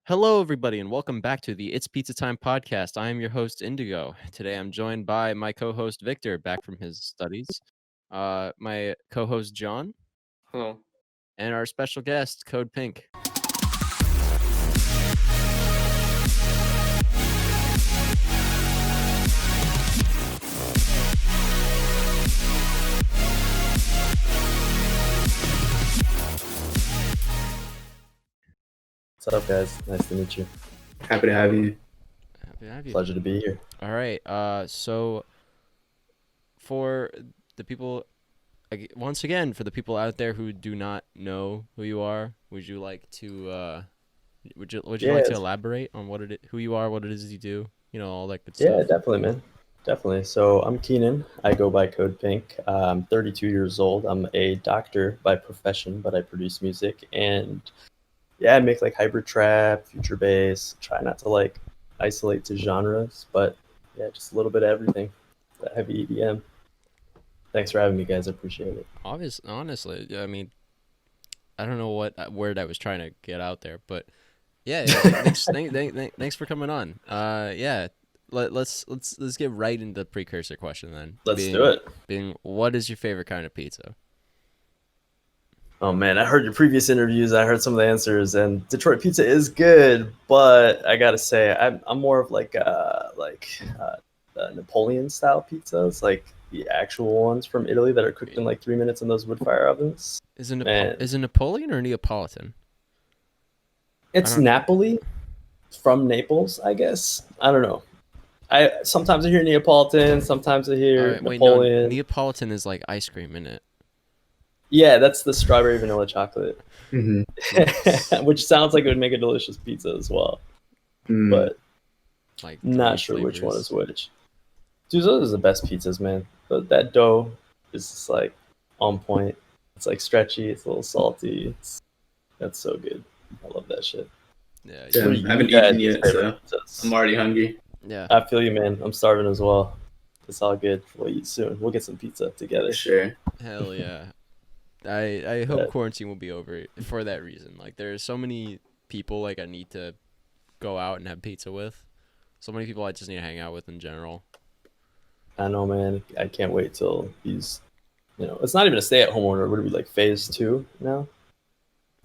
Hello, everybody, and welcome back to the It's Pizza Time podcast. I am your host, Indigo. Today, I'm joined by my co-host Victor, back from his studies. My co-host John, Hello. and our special guest, Kode Pink. What's up, guys? Nice to meet you. Happy to have you. Happy to have you. Pleasure to be here. All right. So for the people, once again, for the people out there who do not know who you are, would you like to like to elaborate on who you are, what it is you do, all that good stuff? Yeah, definitely, man. Definitely. So I'm Keenan. I go by Kode Pink. I'm 32 years old. I'm a doctor by profession, but I produce music and I make like hybrid trap, future bass. Try not to isolate to genres, but yeah, just a little bit of everything. That heavy EDM. Thanks for having me, guys. I appreciate it. Honestly, I mean, I don't know what word I was trying to get out there, but yeah, thanks for coming on. Let's get right into the precursor question then. Let's do it. What is your favorite kind of pizza? Oh man, I heard your previous interviews. I heard some of the answers, and Detroit pizza is good, but I gotta say, I'm more of Napoleon style pizzas, like the actual ones from Italy that are cooked in like 3 minutes in those wood fire ovens. Is it Napoleon or Neapolitan? It's Napoli, from Naples, I guess. I don't know. Sometimes I hear Neapolitan, sometimes I hear Napoleon. No, Neapolitan is like ice cream, isn't it? Yeah, that's the strawberry vanilla chocolate, Mm-hmm. which sounds like it would make a delicious pizza as well. But like not sure which one is which. Dude, those are the best pizzas, man. But that dough is just like on point. It's like stretchy. It's a little salty. That's so good. I love that shit. Yeah, I haven't eaten yet, so I'm already hungry. Yeah, I feel you, man. I'm starving as well. It's all good. We'll eat soon. We'll get some pizza together. Sure. Hell yeah. I hope quarantine will be over for that reason. Like, there's so many people like I need to go out and have pizza with. So many people I just need to hang out with in general. I know, man. I can't wait till these. It's not even a stay-at-home order. Would it be like phase 2 now?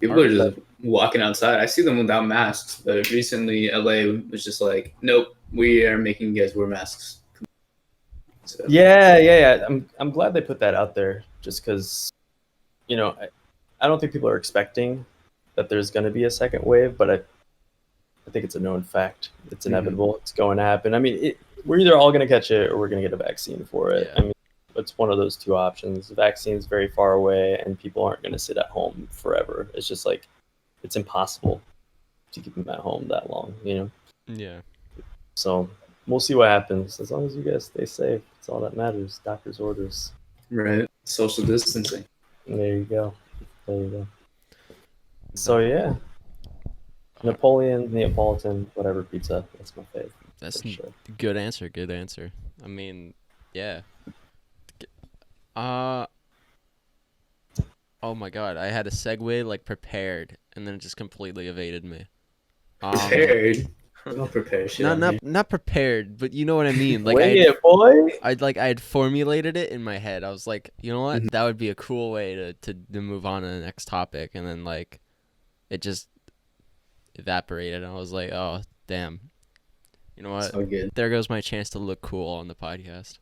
People are just walking outside. I see them without masks. But recently, LA was just like, nope, we are making you guys wear masks. So. Yeah. I'm glad they put that out there, just because. I don't think people are expecting that there's going to be a second wave, but I think it's a known fact. It's inevitable. It's going to happen. I mean, we're either all going to catch it or we're going to get a vaccine for it. Yeah. I mean, it's one of those two options. The vaccine's very far away, and people aren't going to sit at home forever. It's just like, it's impossible to keep them at home that long, Yeah. So we'll see what happens. As long as you guys stay safe, it's all that matters. Doctor's orders. Right. Social distancing. There you go. So yeah, Neapolitan, whatever pizza. That's my favorite. That's sure. Good answer. I mean, yeah. Oh my god, I had a segue prepared, and then it just completely evaded me. Prepared? Not prepared. Not prepared, but you know what I mean. Boy. I had formulated it in my head. I was like, you know what? That would be a cool way to move on to the next topic, and then it just evaporated. And I was like, oh damn. You know what? So good. There goes my chance to look cool on the podcast.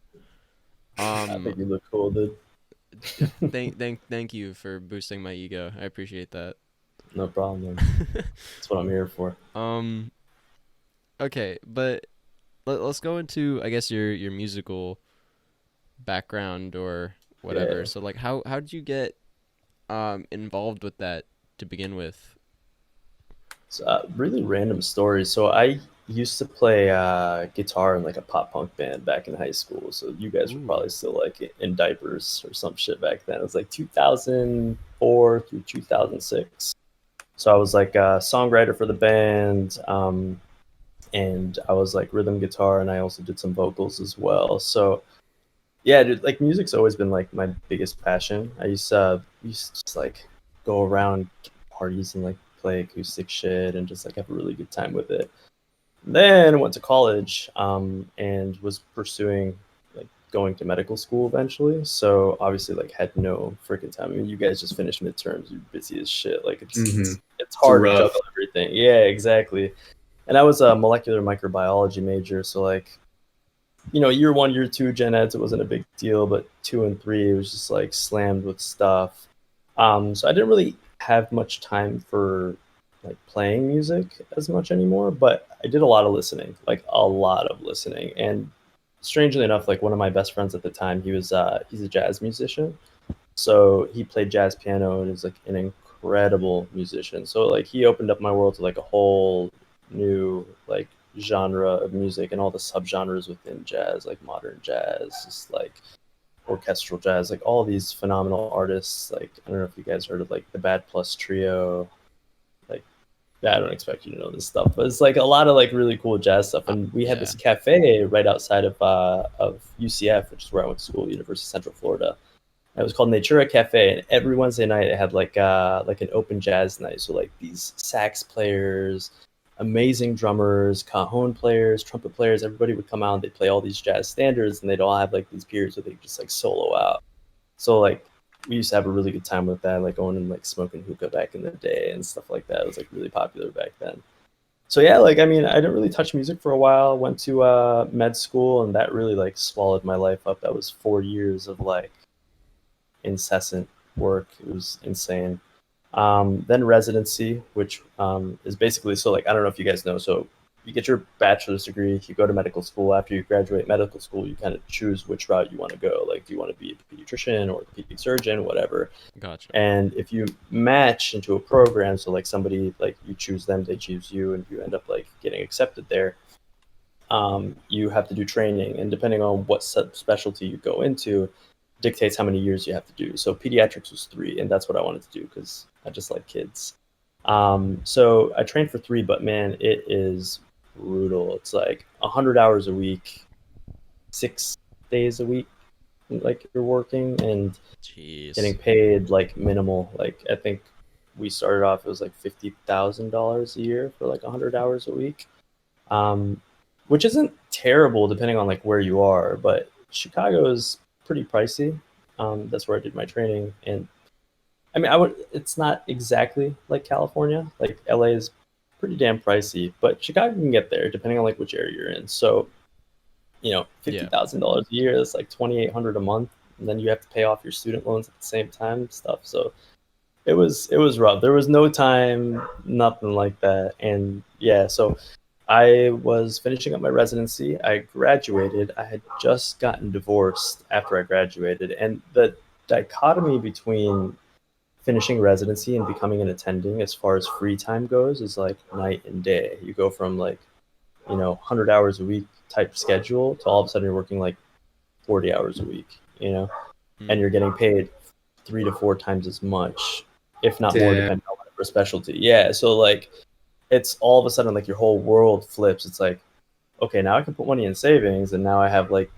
I think you look cool, dude. Thank you for boosting my ego. I appreciate that. No problem, man. That's what I'm here for. Okay, but let's go into, I guess, your musical background or whatever. Yeah. So how did you get involved with that to begin with? So, really random stories. So I used to play guitar in a pop punk band back in high school. So you guys were probably still in diapers or some shit back then. It was 2004 through 2006. So I was a songwriter for the band. And I was rhythm guitar, and I also did some vocals as well. So yeah, dude, music's always been my biggest passion. I used to just go around parties and play acoustic shit and just like have a really good time with it. Then went to college and was pursuing like going to medical school eventually. So obviously like had no freaking time. I mean, you guys just finished midterms. You're busy as shit. Like it's hard to juggle everything. Yeah, exactly. And I was a molecular microbiology major. So like, you know, year 1, year 2 gen eds, it wasn't a big deal, but 2 and 3, it was just like slammed with stuff. So I didn't really have much time for like playing music as much anymore, but I did a lot of listening, like a lot of listening. And strangely enough, like one of my best friends at the time, he's a jazz musician. So he played jazz piano and is like an incredible musician. So like he opened up my world to like a whole new like genre of music and all the subgenres within jazz, like modern jazz, just like orchestral jazz, like all these phenomenal artists. Like I don't know if you guys heard of like the Bad Plus Trio. Like yeah, I don't expect you to know this stuff, but it's like a lot of like really cool jazz stuff. And we had this cafe right outside of UCF, which is where I went to school, University of Central Florida. It was called Natura Cafe, and every Wednesday night it had like an open jazz night. So like these sax players, amazing drummers, cajon players, trumpet players, everybody would come out and they'd play all these jazz standards, and they'd all have like these periods where they just like solo out. So like we used to have a really good time with that, like going and like smoking hookah back in the day and stuff like that. It was like really popular back then. So yeah, like I mean, I didn't really touch music for a while. Went to med school, and that really like swallowed my life up. That was 4 years of like incessant work. It was insane. Then residency, which is basically, so like I don't know if you guys know, so you get your bachelor's degree, you go to medical school. After you graduate medical school, you kind of choose which route you want to go. Like, do you want to be a pediatrician or orthopedic surgeon, whatever. Gotcha. And if you match into a program, so like somebody, like you choose them, they choose you, and you end up like getting accepted there, you have to do training. And depending on what subspecialty you go into, dictates how many years you have to do. So pediatrics was 3, and that's what I wanted to do because I just like kids. So I trained for 3, but man, it is brutal. It's like 100 hours a week, 6 days a week, like you're working and getting paid like minimal. Like I think we started off, it was like $50,000 a year for like 100 hours a week, which isn't terrible depending on like where you are, but Chicago is pretty pricey. That's where I did my training, and I mean, it's not exactly like California. Like LA is pretty damn pricey, but Chicago can get there depending on like which area you're in. So, you know, $50,000 a year, that's like $2,800 a month, and then you have to pay off your student loans at the same time and stuff. So it was rough. There was no time, nothing like that. And yeah, so I was finishing up my residency. I graduated. I had just gotten divorced after I graduated, and the dichotomy between finishing residency and becoming an attending as far as free time goes is like night and day. You go from like, you know, 100 hours a week type schedule to all of a sudden you're working like 40 hours a week, you know, and you're getting paid 3 to 4 times as much, if not more, depending on whatever specialty. Yeah. So like, it's all of a sudden like your whole world flips. It's like, okay, now I can put money in savings, and now I have like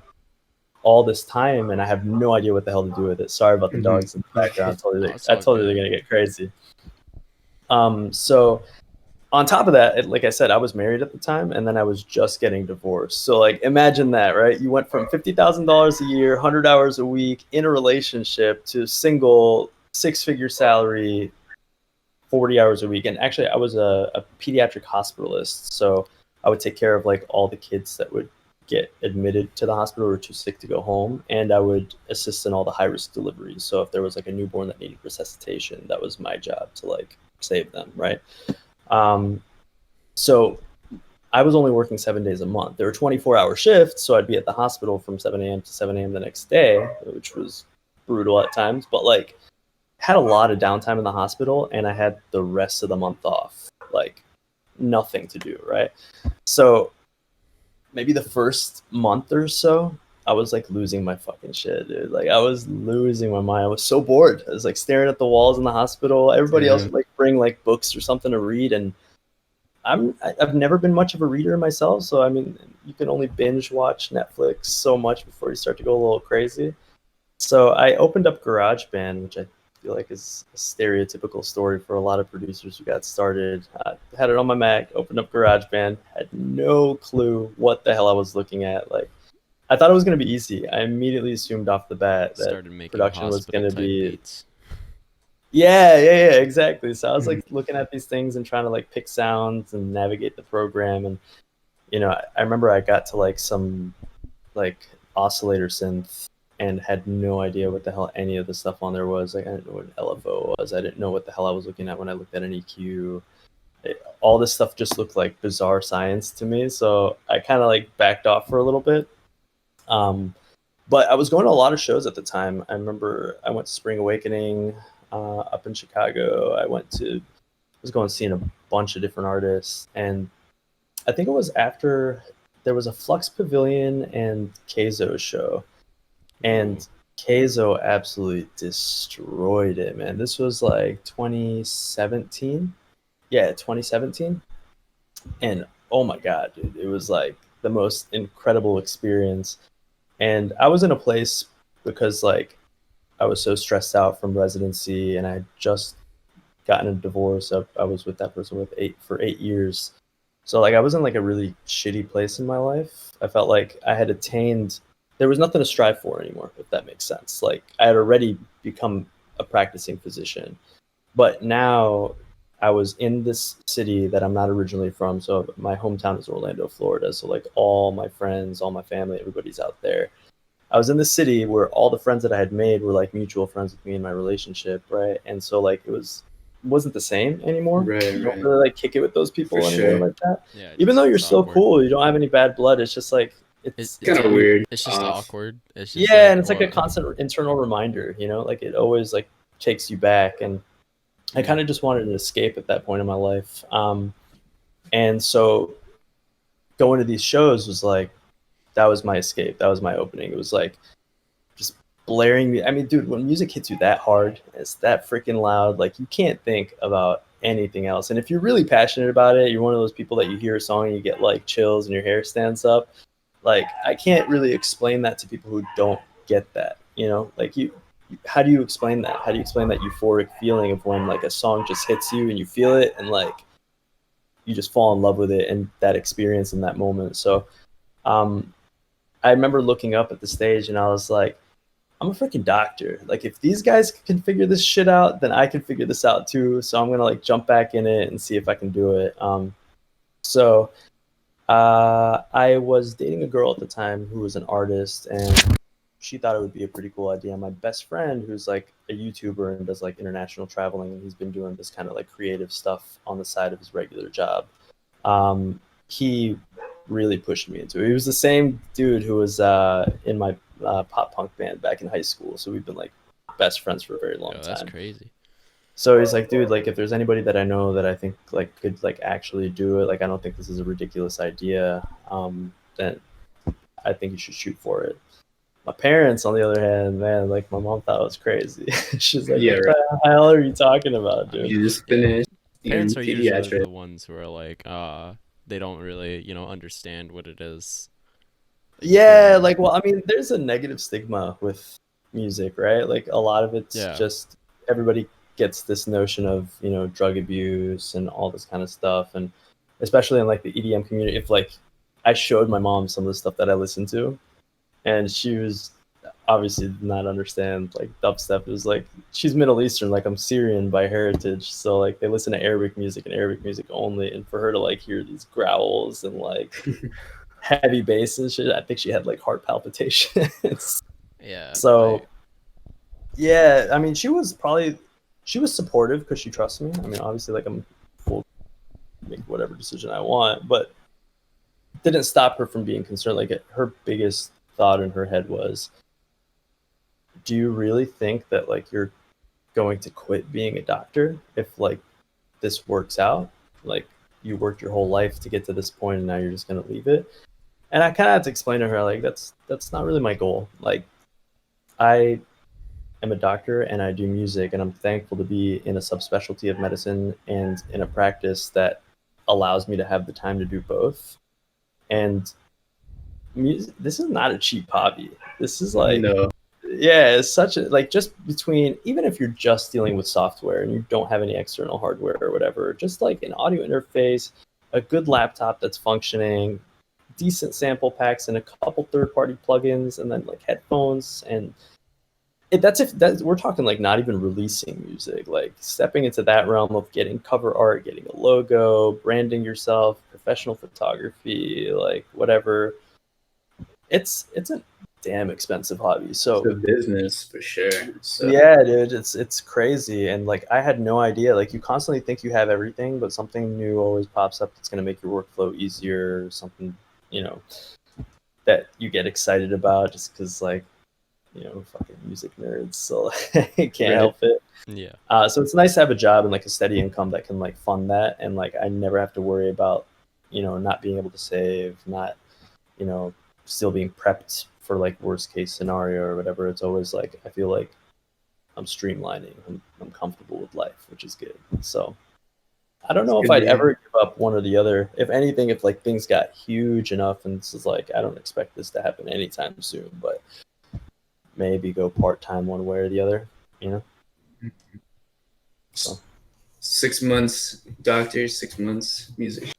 all this time, and I have no idea what the hell to do with it. Sorry about the dogs in the background. I told you they're gonna get crazy. So on top of that, like I said, I was married at the time, and then I was just getting divorced. So like, imagine that, right? You went from $50,000 a year, 100 hours a week in a relationship, to single, 6-figure salary, 40 hours a week. And actually, I was a pediatric hospitalist, so I would take care of like all the kids that would get admitted to the hospital or too sick to go home, and I would assist in all the high-risk deliveries. So if there was like a newborn that needed resuscitation, that was my job to like save them, right? So I was only working 7 days a month. There were 24-hour shifts, so I'd be at the hospital from 7 a.m. to 7 a.m. the next day, which was brutal at times, but like had a lot of downtime in the hospital, and I had the rest of the month off, like nothing to do, right? So maybe the first month or so, I was like losing my fucking shit, dude. Like I was losing my mind. I was so bored. I was like staring at the walls in the hospital. Everybody else would like bring like books or something to read, and I've never been much of a reader myself. So I mean, you can only binge watch Netflix so much before you start to go a little crazy. So I opened up GarageBand, which I feel like is a stereotypical story for a lot of producers who got started. Had it on my Mac, opened up GarageBand, had no clue what the hell I was looking at. Like, I thought it was going to be easy. I immediately assumed off the bat that Started making production was going to hospital-type be beats. yeah, exactly. So I was like looking at these things and trying to like pick sounds and navigate the program. And I remember I got to like some like oscillator synth and had no idea what the hell any of the stuff on there was. Like, I didn't know what an LFO was. I didn't know what the hell I was looking at when I looked at an EQ. All this stuff just looked like bizarre science to me. So I kind of like backed off for a little bit. But I was going to a lot of shows at the time. I remember I went to Spring Awakening up in Chicago. I was going seeing a bunch of different artists, and I think it was after there was a Flux Pavilion and Keizo show, and Keizo absolutely destroyed it, man. This was like 2017. Yeah, 2017. And oh my God, dude, it was like the most incredible experience. And I was in a place because like I was so stressed out from residency and I had just gotten a divorce. I was with that person for 8 years. So like I was in like a really shitty place in my life. I felt like I had attained, there was nothing to strive for anymore, if that makes sense. Like I had already become a practicing physician, but now I was in this city that I'm not originally from. So my hometown is Orlando, Florida. So like all my friends, all my family, everybody's out there. I was in this city where all the friends that I had made were like mutual friends with me in my relationship, right? And so like it wasn't the same anymore. Right, You don't right. really like kick it with those people For anymore sure. like that. Yeah, Even though you're it's so awkward. cool, you don't have any bad blood. It's just like it's Kinda weird. It's just off. awkward. It's just yeah, and it's like a well, constant internal reminder, like it always like takes you back. And I kind of just wanted an escape at that point in my life. And so going to these shows was like, that was my escape. That was my opening. It was like just blaring. I mean, dude, when music hits you that hard, it's that freaking loud. Like you can't think about anything else. And if you're really passionate about it, you're one of those people that you hear a song and you get like chills and your hair stands up. Like I can't really explain that to people who don't get that, like how do you explain that? How do you explain that euphoric feeling of when like a song just hits you and you feel it and like you just fall in love with it and that experience in that moment? So I remember looking up at the stage and I was like, I'm a freaking doctor. Like if these guys can figure this shit out, then I can figure this out too. So I'm gonna like jump back in it and see if I can do it. So I was dating a girl at the time who was an artist, and she thought it would be a pretty cool idea. My best friend, who's like a YouTuber and does like international traveling, and he's been doing this kind of like creative stuff on the side of his regular job. He really pushed me into it. He was the same dude who was in my pop punk band back in high school. So we've been like best friends for a very long time. That's crazy. So he's like, dude, like if there's anybody that I know that I think like could like actually do it, like I don't think this is a ridiculous idea, then I think you should shoot for it. My parents, on the other hand, man, like my mom thought it was crazy. She's like, Yeah, what right. the hell are you talking about, dude? You just finished your Parents are usually pediatric. the ones who are like, they don't really, understand what it is. Yeah, like, well, I mean, there's a negative stigma with music, right? Like a lot of it's just everybody gets this notion of, drug abuse and all this kind of stuff. And especially in like the EDM community, if like I showed my mom some of the stuff that I listened to, and she was obviously did not understand like dubstep. It was like she's Middle Eastern, like I'm Syrian by heritage, so like they listen to Arabic music and Arabic music only, and for her to like hear these growls and like heavy bass and shit, I think she had like heart palpitations. Yeah. So yeah, I mean she was supportive because she trusts me. I mean obviously like I'm full make whatever decision I want, but didn't stop her from being concerned. Like her biggest thought in her head was, do you really think that like you're going to quit being a doctor if like this works out? Like you worked your whole life to get to this point and now you're just going to leave it? And I kind of had to explain to her like that's not really my goal. Like I am a doctor and I do music, and I'm thankful to be in a subspecialty of medicine and in a practice that allows me to have the time to do both. And music, this is not a cheap hobby. This is like No. Yeah, it's such a like just between even if you're just dealing with software and you don't have any external hardware or whatever, just like an audio interface, a good laptop that's functioning, decent sample packs and a couple third-party plugins, and then like headphones and that's if that we're talking like not even releasing music, like stepping into that realm of getting cover art, getting a logo, branding yourself, professional photography, like whatever. It's a damn expensive hobby. It's So a business for sure. So yeah, dude, it's crazy. And like I had no idea. Like you constantly think you have everything, but something new always pops up that's gonna make your workflow easier, something, you know, that you get excited about just because like, you know, fucking music nerds, so I can't Right. help it. Yeah. So it's nice to have a job and like a steady income that can like fund that, and like I never have to worry about, you know, not being able to save, not, you know, still being prepped for like worst case scenario or whatever. It's always like I feel like I'm streamlining. I'm comfortable with life, which is good. So I don't know if good, I'd man. ever give up one or the other. If anything, if like things got huge enough, and this is like I don't expect this to happen anytime soon, but maybe go part time one way or the other. You know. So. 6 months doctor, 6 months music.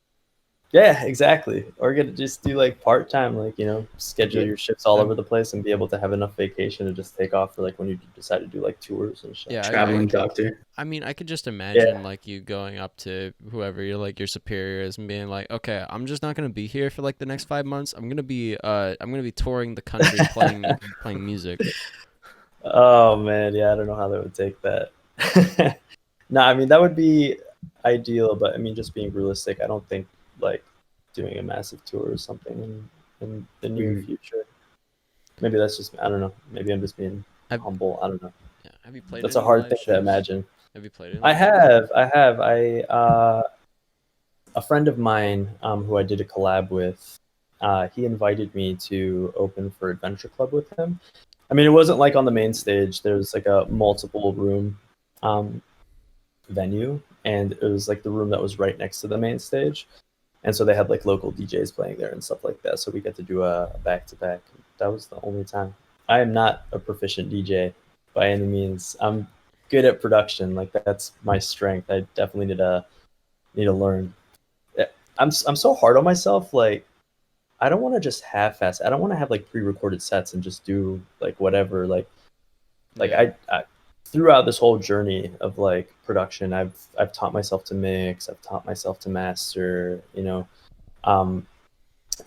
Yeah, exactly. Or get just do like part time, like, you know, schedule Yeah. your shifts all over the place and be able to have enough vacation to just take off for like when you decide to do like tours and shit. Yeah, Traveling doctor. I mean, I could just imagine like you going up to whoever your superiors and being like, "Okay, I'm just not gonna be here for like the next 5 months. I'm gonna be touring the country playing music." Oh man, yeah, I don't know how they would take that. No, I mean that would be ideal, but I mean just being realistic, I don't think like doing a massive tour or something in the near future. Maybe that's just I don't know. Maybe I'm just being humble. I don't know. Yeah. Have you played? That's a any hard live thing to shows? imagine. Have you played it? I have. A friend of mine who I did a collab with, he invited me to open for Adventure Club with him. I mean, it wasn't like on the main stage. There was like a multiple room venue, and it was like the room that was right next to the main stage. And so they had like local DJs playing there and stuff like that. So we got to do a back to back. That was the only time. I am not a proficient DJ by any means. I'm good at production. Like that's my strength. I definitely need to learn. I'm so hard on myself. Like I don't want to just half-ass. I don't want to have like pre-recorded sets and just do like whatever. Like Yeah. I throughout this whole journey of like production, I've taught myself to mix. I've taught myself to master. You know,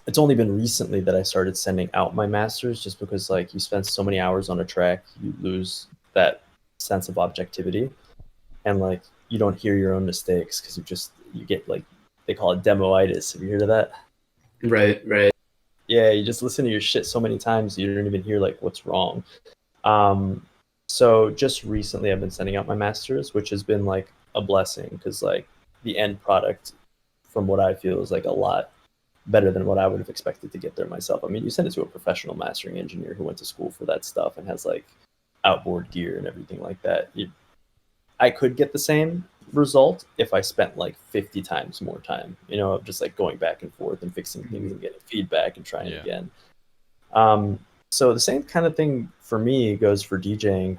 it's only been recently that I started sending out my masters, just because like you spend so many hours on a track, you lose that sense of objectivity, and like you don't hear your own mistakes because you get like they call it demoitis. Have you heard of that? Right. Yeah, you just listen to your shit so many times you don't even hear like what's wrong. So just recently I've been sending out my masters, which has been like a blessing because like the end product, from what I feel, is like a lot better than what I would have expected to get there myself. I mean, you send it to a professional mastering engineer who went to school for that stuff and has like outboard gear and everything like that. I could get the same result if I spent like 50 times more time, you know, of just like going back and forth and fixing things and getting feedback and trying again. So the same kind of thing for me goes for DJing.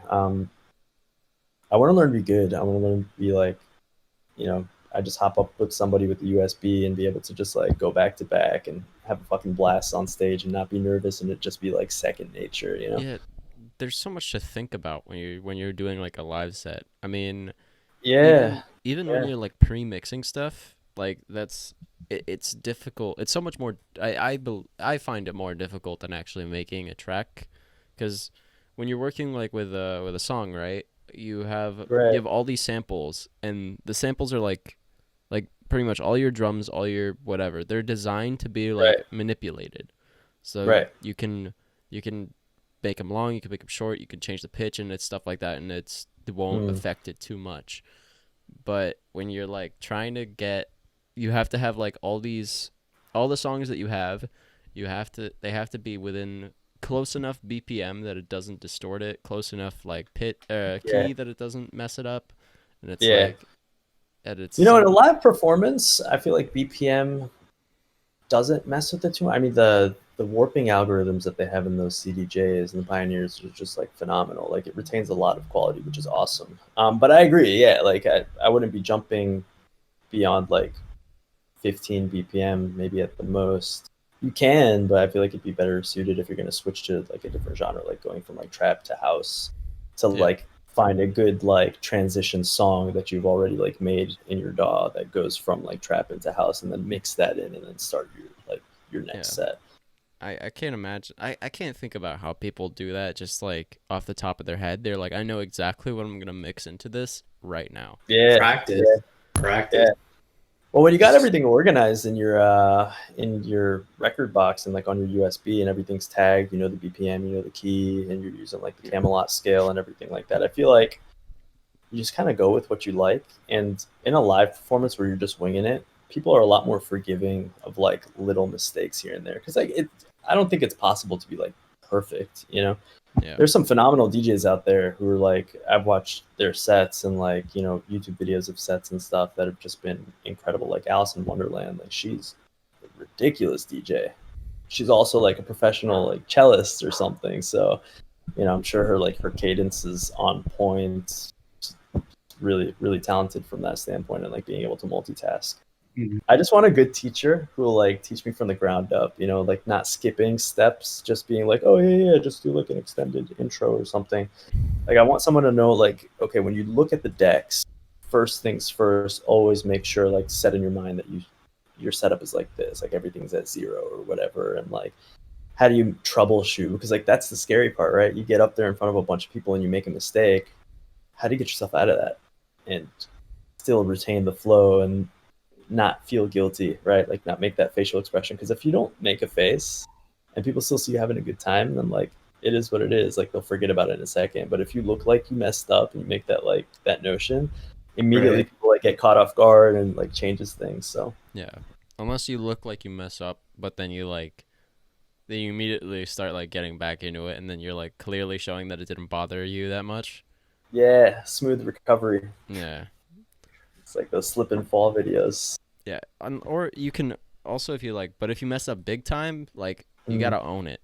I want to learn to be good. I want to learn to be like, you know, I just hop up with somebody with the USB and be able to just like go back to back and have a fucking blast on stage and not be nervous and it just be like second nature, you know? Yeah. There's so much to think about when you're doing like a live set. I mean, Yeah. even when you're like pre-mixing stuff, like it's difficult. It's so much more. I find it more difficult than actually making a track, because when you're working like with a song, right? You have all these samples, and the samples are like pretty much all your drums, all your whatever. They're designed to be like manipulated, so you can make them long, you can make them short, you can change the pitch and it's stuff like that, and it won't affect it too much. But when you're like trying to you have to have like all the songs that you have, they have to be within close enough BPM that it doesn't distort it, close enough like key that it doesn't mess it up, and it's like, and it's, you know, in a live performance, I feel like BPM doesn't mess with it too much. I mean, the the warping algorithms that they have in those CDJs and the Pioneers are just like phenomenal. Like it retains a lot of quality, which is awesome. But I agree, yeah, like I wouldn't be jumping beyond like 15 BPM, maybe at the most. You can, but I feel like it'd be better suited if you're gonna switch to like a different genre, like going from like trap to house, to like find a good like transition song that you've already like made in your DAW that goes from like trap into house, and then mix that in and then start your next set. I can't imagine. I can't think about how people do that just like off the top of their head. They're like, I know exactly what I'm gonna mix into this right now. Yeah, Practice. Yeah. Well, when you got everything organized in your record box and like on your USB and everything's tagged, you know the BPM, you know the key, and you're using like the Camelot scale and everything like that, I feel like you just kind of go with what you like. And in a live performance where you're just winging it, people are a lot more forgiving of like little mistakes here and there, because like I don't think it's possible to be like perfect, you know. There's some phenomenal DJs out there who are like, I've watched their sets and like, you know, YouTube videos of sets and stuff that have just been incredible. Like Alice in Wonderland, like she's a ridiculous DJ. She's also like a professional like cellist or something. So, you know, I'm sure her cadence is on point. Really, really talented from that standpoint, and like being able to multitask. I just want a good teacher who will like teach me from the ground up, you know, like not skipping steps, just being like, oh yeah, just do like an extended intro or something. Like I want someone to know like, okay, when you look at the decks, first things first, always make sure like set in your mind that your setup is like this, like everything's at 0 or whatever. And like, how do you troubleshoot? Because like, that's the scary part, right? You get up there in front of a bunch of people and you make a mistake. How do you get yourself out of that and still retain the flow and not feel guilty, right? Like not make that facial expression. Because if you don't make a face and people still see you having a good time, then like it is what it is. Like they'll forget about it in a second. But if you look like you messed up and you make that like that notion, immediately people like get caught off guard and like changes things. So yeah, unless you look like you mess up, but then you immediately start like getting back into it, and then you're like clearly showing that it didn't bother you that much. Yeah, smooth recovery. Yeah. It's like those slip and fall videos. Yeah, or you can also, if you like, but if you mess up big time, like you gotta own it.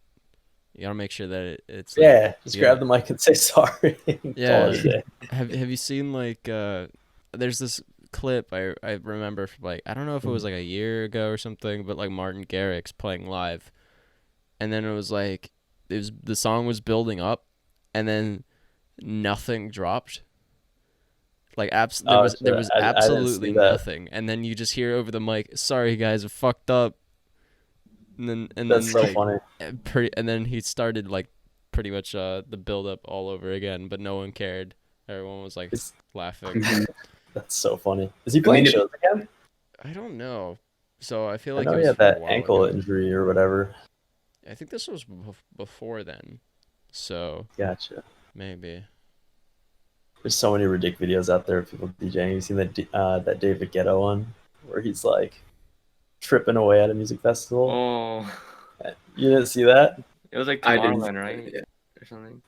You gotta make sure that it's like, just grab the mic and say sorry. Yeah. Have you seen like there's this clip I remember from, like, I don't know if it was like a year ago or something, but like Martin Garrix playing live, and then it was like the song was building up, and then nothing dropped. Like there was absolutely nothing, and then you just hear over the mic, "Sorry guys, I fucked up." And that's so funny. And then he started like pretty much the build up all over again, but no one cared. Everyone was like laughing. That's so funny. Is he playing shows again? I don't know. So I feel like he had that ankle injury or whatever. I think this was before then. So gotcha. Maybe. There's so many ridiculous videos out there of people DJing. You seen that David Guetta one where he's like tripping away at a music festival? Oh, you didn't see that? It was like Tomorrowland, right? Yeah. Or something.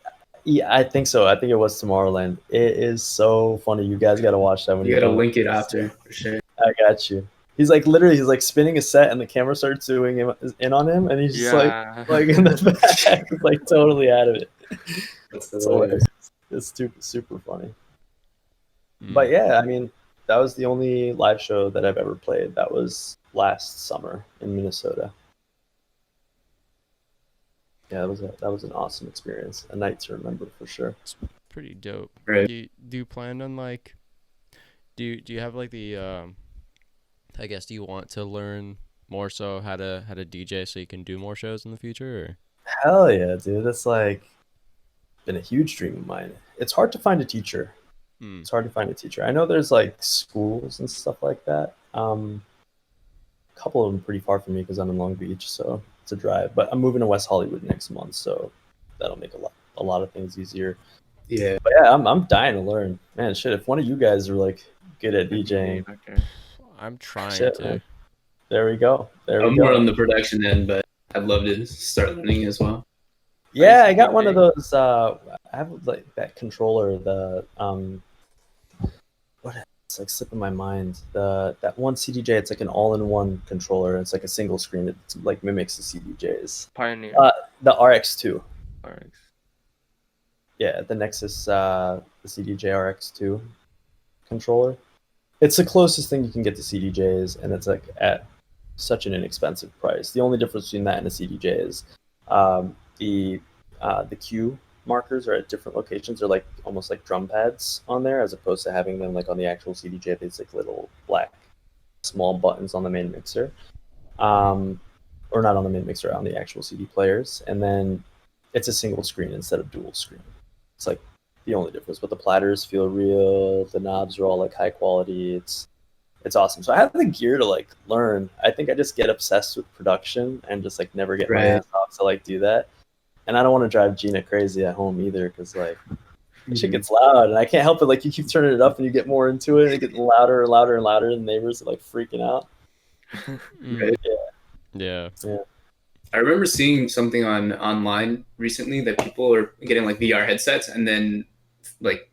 Yeah, I think so. I think it was Tomorrowland. It is so funny. You guys got to watch that one. You got to link it after for sure. I got you. He's like literally, he's like spinning a set, and the camera starts zooming in on him, and he's just like in the back, like totally out of it. That's hilarious. It's super funny. But yeah, I mean, that was the only live show that I've ever played. That was last summer in Minnesota. Yeah, that was an awesome experience. A night to remember for sure. It's pretty dope. Right. Do you plan on like do you have like the I guess, do you want to learn more so how to DJ so you can do more shows in the future, or? Hell yeah, dude. That's like been a huge dream of mine. It's hard to find a teacher. It's hard to find a teacher. I know there's like schools and stuff like that. A couple of them pretty far from me because I'm in Long Beach, so it's a drive. But I'm moving to West Hollywood next month, so that'll make a lot of things easier. Yeah. But yeah, I'm dying to learn. Man, shit, if one of you guys are like good at DJing, I'm trying shit, to. Man. There we go. I'm more on the production end, but I'd love to start learning as well. Yeah, I got one of those. I have like that controller, the it's like slipping my mind. That one CDJ, it's like an all-in-one controller. It's like a single screen that like mimics the CDJs. Pioneer. The RX2. RX. Yeah, the Nexus, the CDJ RX2 controller. It's the closest thing you can get to CDJs, and it's like at such an inexpensive price. The only difference between that and a CDJ is the cue markers are at different locations. They're like almost like drum pads on there, as opposed to having them like on the actual CDJ. There's like little black small buttons on the main mixer, or not on the main mixer, on the actual CD players. And then it's a single screen instead of dual screen. It's like the only difference. But the platters feel real. The knobs are all like high quality. It's awesome. So I have the gear to like learn. I think I just get obsessed with production and just like never get my ass off to like do that. And I don't want to drive Gina crazy at home either, because like shit gets loud and I can't help it. Like you keep turning it up and you get more into it and it gets louder and louder and louder, and the neighbors are like freaking out. Right. Yeah. I remember seeing something online recently that people are getting like VR headsets and then like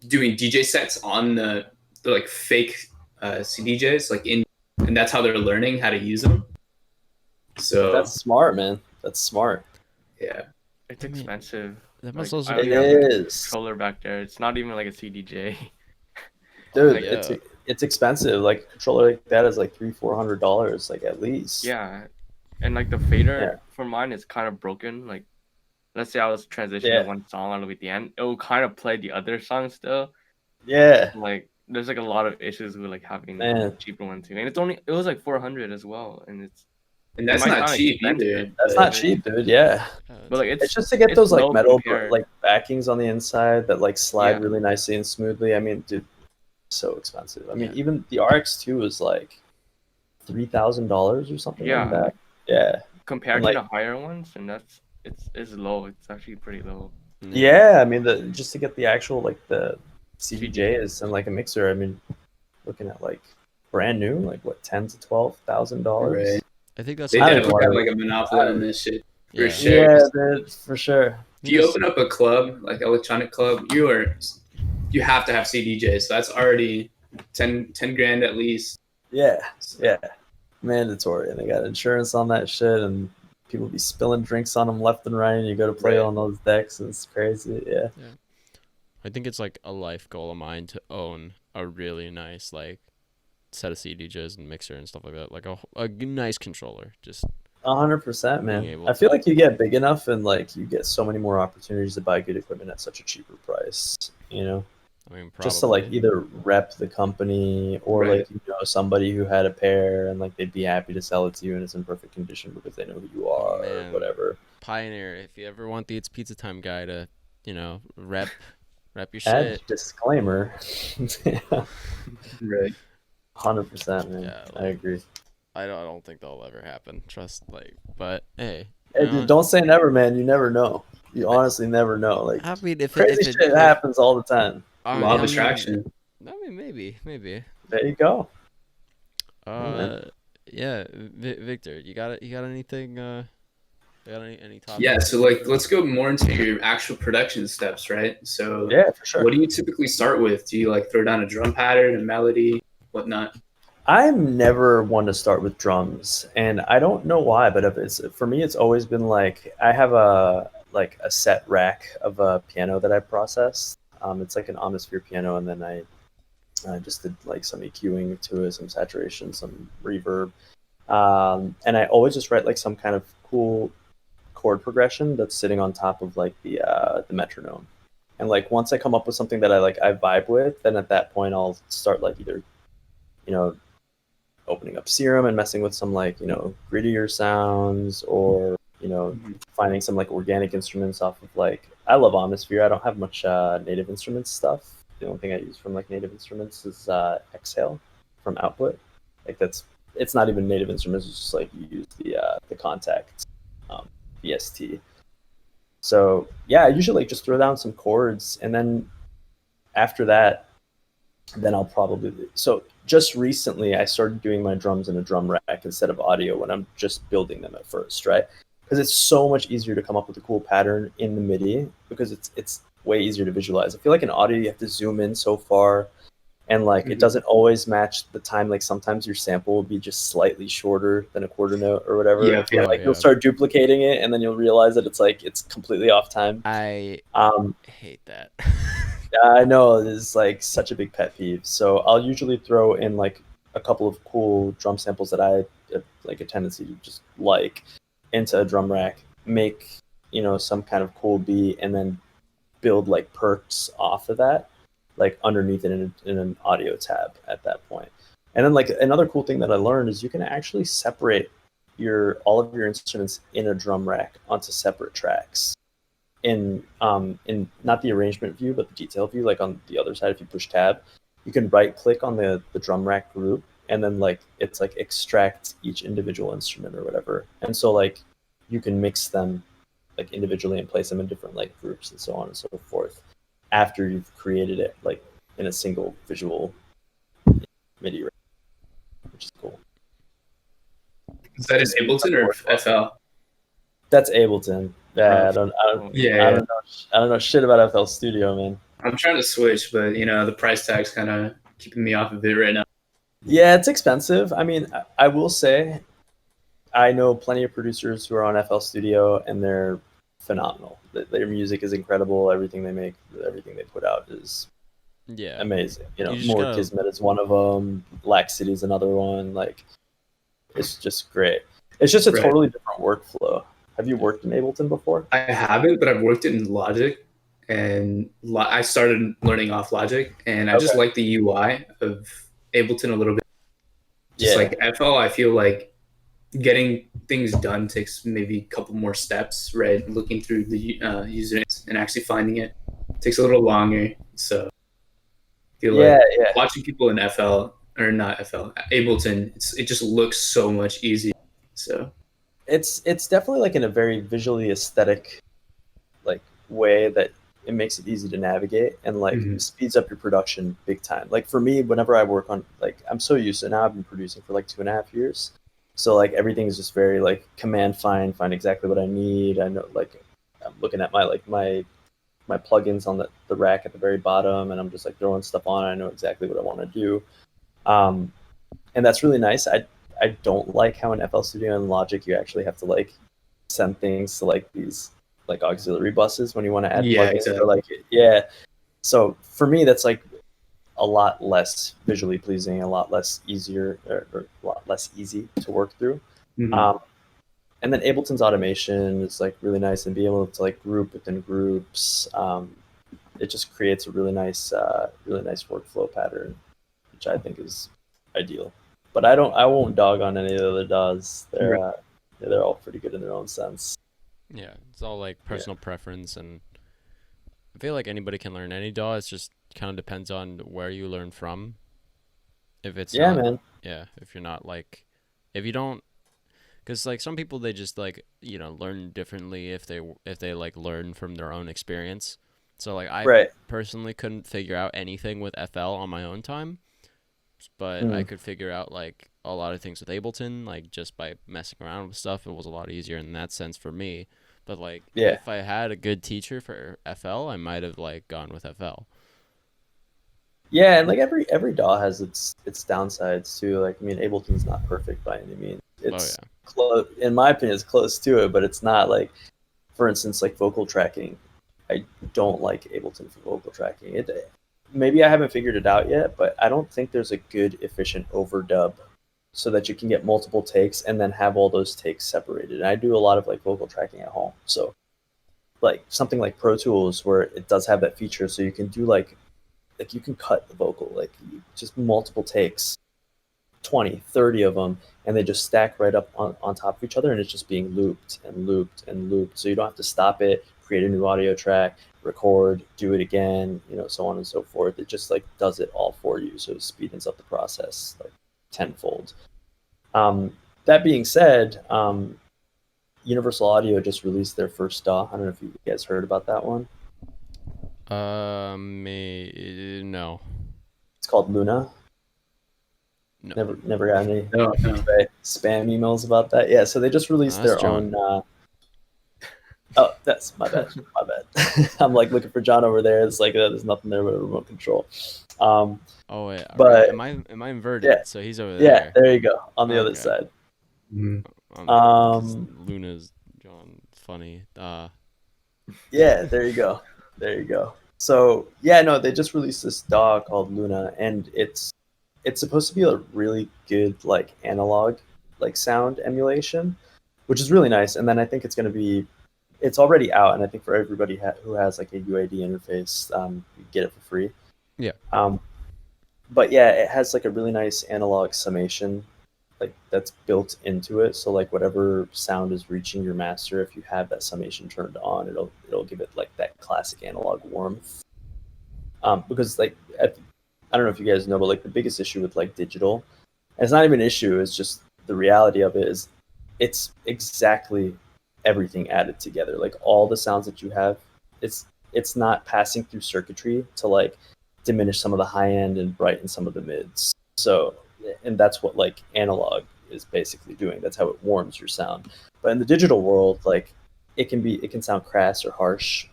doing DJ sets on the like fake CDJs, like and that's how they're learning how to use them. So that's smart, man. That's smart. Yeah, It's expensive. That must Like, also I It only have, like, a is, controller back there. It's not even like a CDJ. dude. Like, It's expensive. Like a controller like that is like $300-$400, like at least. Yeah, and like the fader for mine is kind of broken. Like, let's say I was transitioning to one song all the way at the end, it will kind of play the other song still. Yeah. Like, there's like a lot of issues with like having a cheaper one too, and it was like 400 as well, and that's not cheap either. That's not cheap, dude. Yeah. But like it's just to get those like metal compared. backings on the inside that like slide really nicely and smoothly. I mean, dude, so expensive. I mean, even the RX2 is like $3,000 or something like that. Yeah. Compared to the higher ones, and it's low. It's actually pretty low. Yeah, I mean, just to get the actual like the CDJs and like a mixer, I mean, looking at like brand new, like what, $10,000 to $12,000. Right. I think that's they definitely have like a monopoly on this shit for sure. Yeah, dude, for sure. If you open up a club, like electronic club, you have to have CDJs. So that's already 10 grand at least. Yeah, mandatory. And they got insurance on that shit, and people be spilling drinks on them left and right, and you go to play on those decks, and it's crazy. Yeah. I think it's like a life goal of mine to own a really nice like set of CDJs and mixer and stuff like that, like a nice controller. Just 100%, man. I feel like you get big enough and like you get so many more opportunities to buy good equipment at such a cheaper price, you know. I mean, just to like either rep the company or like, you know, somebody who had a pair and like they'd be happy to sell it to you and it's in perfect condition because they know who you are or whatever. Pioneer, if you ever want the It's Pizza Time guy to, you know, rep your Add shit. Disclaimer. Right. 100%, man. Yeah, like, I agree. I don't think that'll ever happen. Trust, like, but hey. Dude, don't say never, man. You never know. You honestly never know. Like, I mean, if crazy shit happens all the time. Law of attraction. I mean, maybe. There you go. Yeah, Victor, you got anything? Got any topics? Yeah, so like let's go more into your actual production steps, right? So yeah, for sure. What do you typically start with? Do you like throw down a drum pattern, a melody, whatnot? I'm never one to start with drums, and I don't know why, but for me, it's always been like I have a set rack of a piano that I processed. It's like an Omnisphere piano, and then I just did like some EQing to it, some saturation, some reverb, and I always just write like some kind of cool chord progression that's sitting on top of like the metronome. And like once I come up with something that I vibe with, then at that point I'll start like either, you know, opening up Serum and messing with some like, you know, grittier sounds, or, you know, finding some like organic instruments off of like, I love Omnisphere. I don't have much native instruments stuff. The only thing I use from like native instruments is Exhale from Output. Like it's not even native instruments, it's just like you use the Contact VST. So yeah, I usually like just throw down some chords, and then after that, then I'll probably, so just recently I started doing my drums in a drum rack instead of audio when I'm just building them at first, right? Because it's so much easier to come up with a cool pattern in the MIDI because it's way easier to visualize. I feel like in audio you have to zoom in so far, and like it Mhm. doesn't always match the time. Like sometimes your sample will be just slightly shorter than a quarter note or whatever. Yep, But yep. like Oh, you'll yeah. start duplicating it, and then you'll realize that it's completely off time. I Um, hate that. I know it is like such a big pet peeve. So I'll usually throw in like a couple of cool drum samples that I have like a tendency to just like into a drum rack, make some kind of cool beat, and then build like perks off of that, like underneath it in an audio tab at that point. And then like another cool thing that I learned is you can actually separate all of your instruments in a drum rack onto separate tracks in not the arrangement view but the detail view. Like on the other side, if you push tab, you can right click on the drum rack group, and then like it's like extract each individual instrument or whatever, and so like you can mix them like individually and place them in different like groups and so on and so forth after you've created it like in a single visual MIDI, which is cool. Is that in Ableton or FL? That's Ableton. Yeah, Yeah, yeah. I don't know shit about FL Studio, man. I'm trying to switch, but the price tag's kind of keeping me off of it right now. Yeah, it's expensive. I mean, I will say I know plenty of producers who are on FL Studio, and they're phenomenal. Their music is incredible. Everything they make, everything they put out is Yeah. amazing. You just More gotta- Kismet is one of them. Laxity is another one. Like, it's just great. It's just a Right. totally different workflow. Have you worked in Ableton before? I haven't, but I've worked in Logic, and I started learning off Logic, and I just Okay. like the UI of Ableton a little bit. Just Yeah. like FL, I feel like getting things done takes maybe a couple more steps, right? Looking through the user and actually finding it takes a little longer. So I feel Yeah, like yeah. watching people in FL or not FL, Ableton, it just looks so much easier. So It's definitely like in a very visually aesthetic like way that it makes it easy to navigate and like Mhm. speeds up your production big time. Like for me, whenever I work on like I'm so used to now, I've been producing for like 2.5 years. So like everything is just very like command find exactly what I need. I know like I'm looking at my plugins on the rack at the very bottom, and I'm just like throwing stuff on. I know exactly what I want to do. And that's really nice. I don't like how in FL Studio and Logic you actually have to like send things to like these like auxiliary buses when you want to add Yeah, plugins exactly. or like yeah. So for me, that's like a lot less visually pleasing, a lot less easier, or a lot less easy to work through. Mhm. And then Ableton's automation is like really nice, and being able to like group within groups. It just creates a really nice workflow pattern, which I think is ideal. But I won't dog on any of the other DAWs. They're all pretty good in their own sense. Yeah, it's all like personal preference, and I feel like anybody can learn any DAW. It's just kind of depends on where you learn from. If it's Yeah, not, man. yeah, if you're not like, if you don't, because like some people they just like learn differently if they like learn from their own experience. So like I Right. personally couldn't figure out anything with FL on my own time, but I Mm. could figure out like a lot of things with Ableton, like just by messing around with stuff. It was a lot easier in that sense for me. But like Yeah. if I had a good teacher for FL, I might have like gone with FL. Yeah, and like every DAW has its downsides too. Like I mean, Ableton's not perfect by any means. It's Oh close, in my opinion, it's close to it, but it's not like, for instance, like vocal tracking. I don't like Ableton for vocal tracking. Maybe I haven't figured it out yet, but I don't think there's a good efficient overdub so that you can get multiple takes and then have all those takes separated. And I do a lot of like vocal tracking at home, so like something like Pro Tools where it does have that feature, so you can do like you can cut the vocal like just multiple takes, 20, 30 of them, and they just stack right up on top of each other, and it's just being looped and looped and looped, so you don't have to stop it, create a new audio track, record, do it again, so on and so forth. It just like does it all for you, so it speeds up the process like tenfold. That being said, Universal Audio just released their first DAW. I don't know if you guys heard about that one. No. It's called Lunah. No. Never got any No. spam emails about that. Yeah, so they just released That's their John. own. Oh, that's my bad. My bad. I'm like looking for John over there. It's like there's nothing there but a remote control. Oh wait, But am I inverted? yeah, So he's over yeah, there. there you go on the other Okay. side. Mhm. 'Cause Lunah's John. Funny. Yeah, there you go. There you go. So yeah, no, they just released this DAW called Lunah, and it's supposed to be a really good like analog like sound emulation, which is really nice. And then I think it's already out, and I think for everybody who has like a UAD interface, you get it for free. Yeah. But yeah, it has like a really nice analog summation like that's built into it. So like whatever sound is reaching your master, if you have that summation turned on, it'll give it like that classic analog warmth. Because like I don't know if you guys know, but like the biggest issue with like digital, and it's not even an issue, it's just the reality of it is it's exactly everything added together. Like all the sounds that you have, it's not passing through circuitry to like diminish some of the high end and brighten some of the mids. So, and that's what like analog is basically doing. That's how it warms your sound. But in the digital world, like it can sound crass or harsh.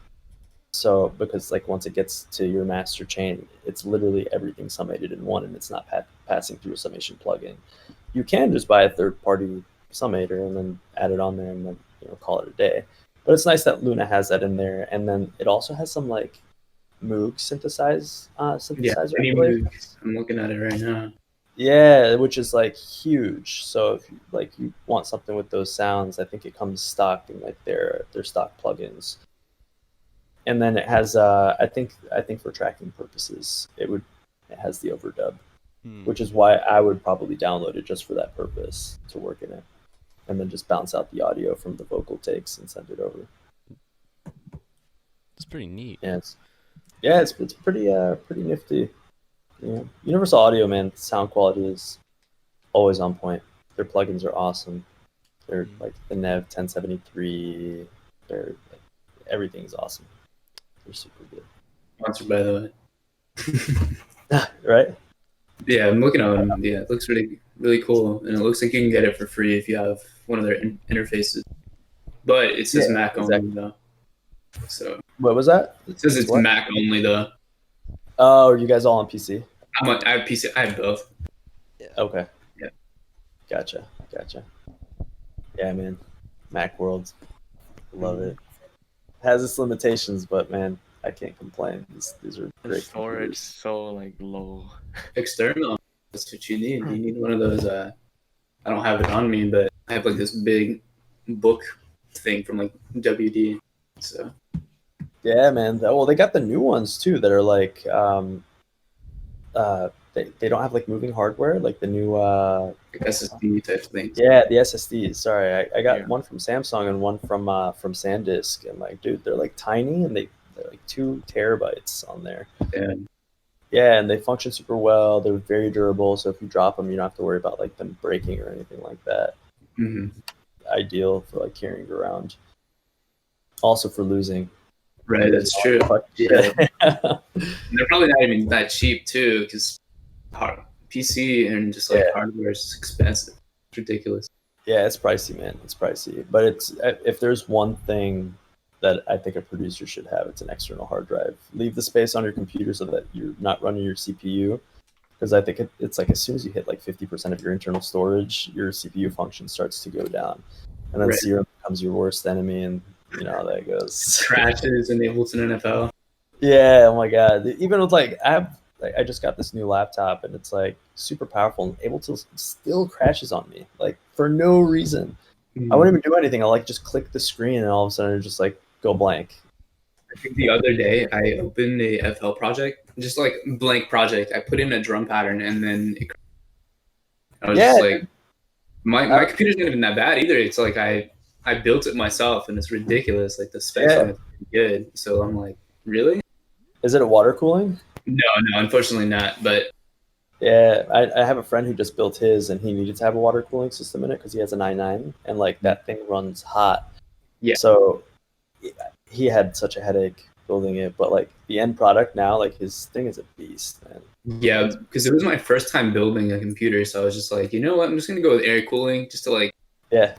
So because like once it gets to your master chain, it's literally everything summated in one, and it's not passing through a summation plugin. You can just buy a third party summator and then add it on there and then call it a day. But it's nice that Lunah has that in there, and then it also has some like Moog synthesizer. Any Moogs. I'm looking at it right now. Yeah, which is like huge. So if you want something with those sounds, I think it comes stock in like their stock plugins. And then it has I think for tracking purposes, it has the overdub, which is why I would probably download it just for that purpose to work in it, and then just bounce out the audio from the vocal takes and send it over. It's pretty neat. It's pretty nifty. Yeah. Universal Audio, man, sound quality is always on point. Their plugins are awesome. They're like the Nev 1073. They're like, everything's awesome. They're super good. Sponsored by the way. Right? Yeah, I'm looking at them. Yeah, it looks really, really cool, and it looks like you can get it for free if you have one of their interfaces. But it says Mac only though. So what was that? It says it's Mac only though. Oh, are you guys all on PC? I have PC. I have both. Yeah. Okay. Yeah. Gotcha. Yeah, man. Mac world. Love it. Has its limitations, but man, I can't complain. These are great. Storage so like low. External. That's what you need. You need one of those. I don't have it on me, but I have like this big book thing from like WD. So. Yeah, man. Well, they got the new ones too that are like they don't have like moving hardware, like the new SSD type things. Yeah, the SSDs. Sorry, I got one from Samsung and one from SanDisk, and like, dude, they're like tiny and they're like 2 terabytes on there. Yeah, and they function super well. They're very durable, so if you drop them, you don't have to worry about like them breaking or anything like that. Mm-hmm. Ideal for like carrying around. Also for losing. Right, that's true. Yeah. They're probably not even that cheap too, because PC and just like hardware is expensive. It's ridiculous. Yeah, it's pricey, man. It's pricey. But it's if there's one thing that I think a producer should have, it's an external hard drive. Leave the space on your computer so that you're not running your CPU. Because I think it's like as soon as you hit like 50% of your internal storage, your CPU function starts to go down. And then Serum becomes your worst enemy, and you know how that goes. Crashes in the Ableton NFL. Yeah, oh my god. Even with like I just got this new laptop and it's like super powerful and Ableton still crashes on me, like for no reason. I wouldn't even do anything. I like just click the screen and all of a sudden it just like go blank. I think the other day I opened a FL project, just like blank project. I put in a drum pattern and then I was just like, my computer's not even that bad either. It's like I built it myself and it's ridiculous. Like the specs on it's good. So I'm like, really? Is it a water cooling? No, unfortunately not. But yeah, I have a friend who just built his and he needed to have a water cooling system in it because he has an i9 and like that thing runs hot. Yeah. So he had such a headache building it, but like the end product now, like his thing is a beast, man. Yeah, because it was my first time building a computer, so I was just like, you know what, I'm just gonna go with air cooling just to like. Yeah.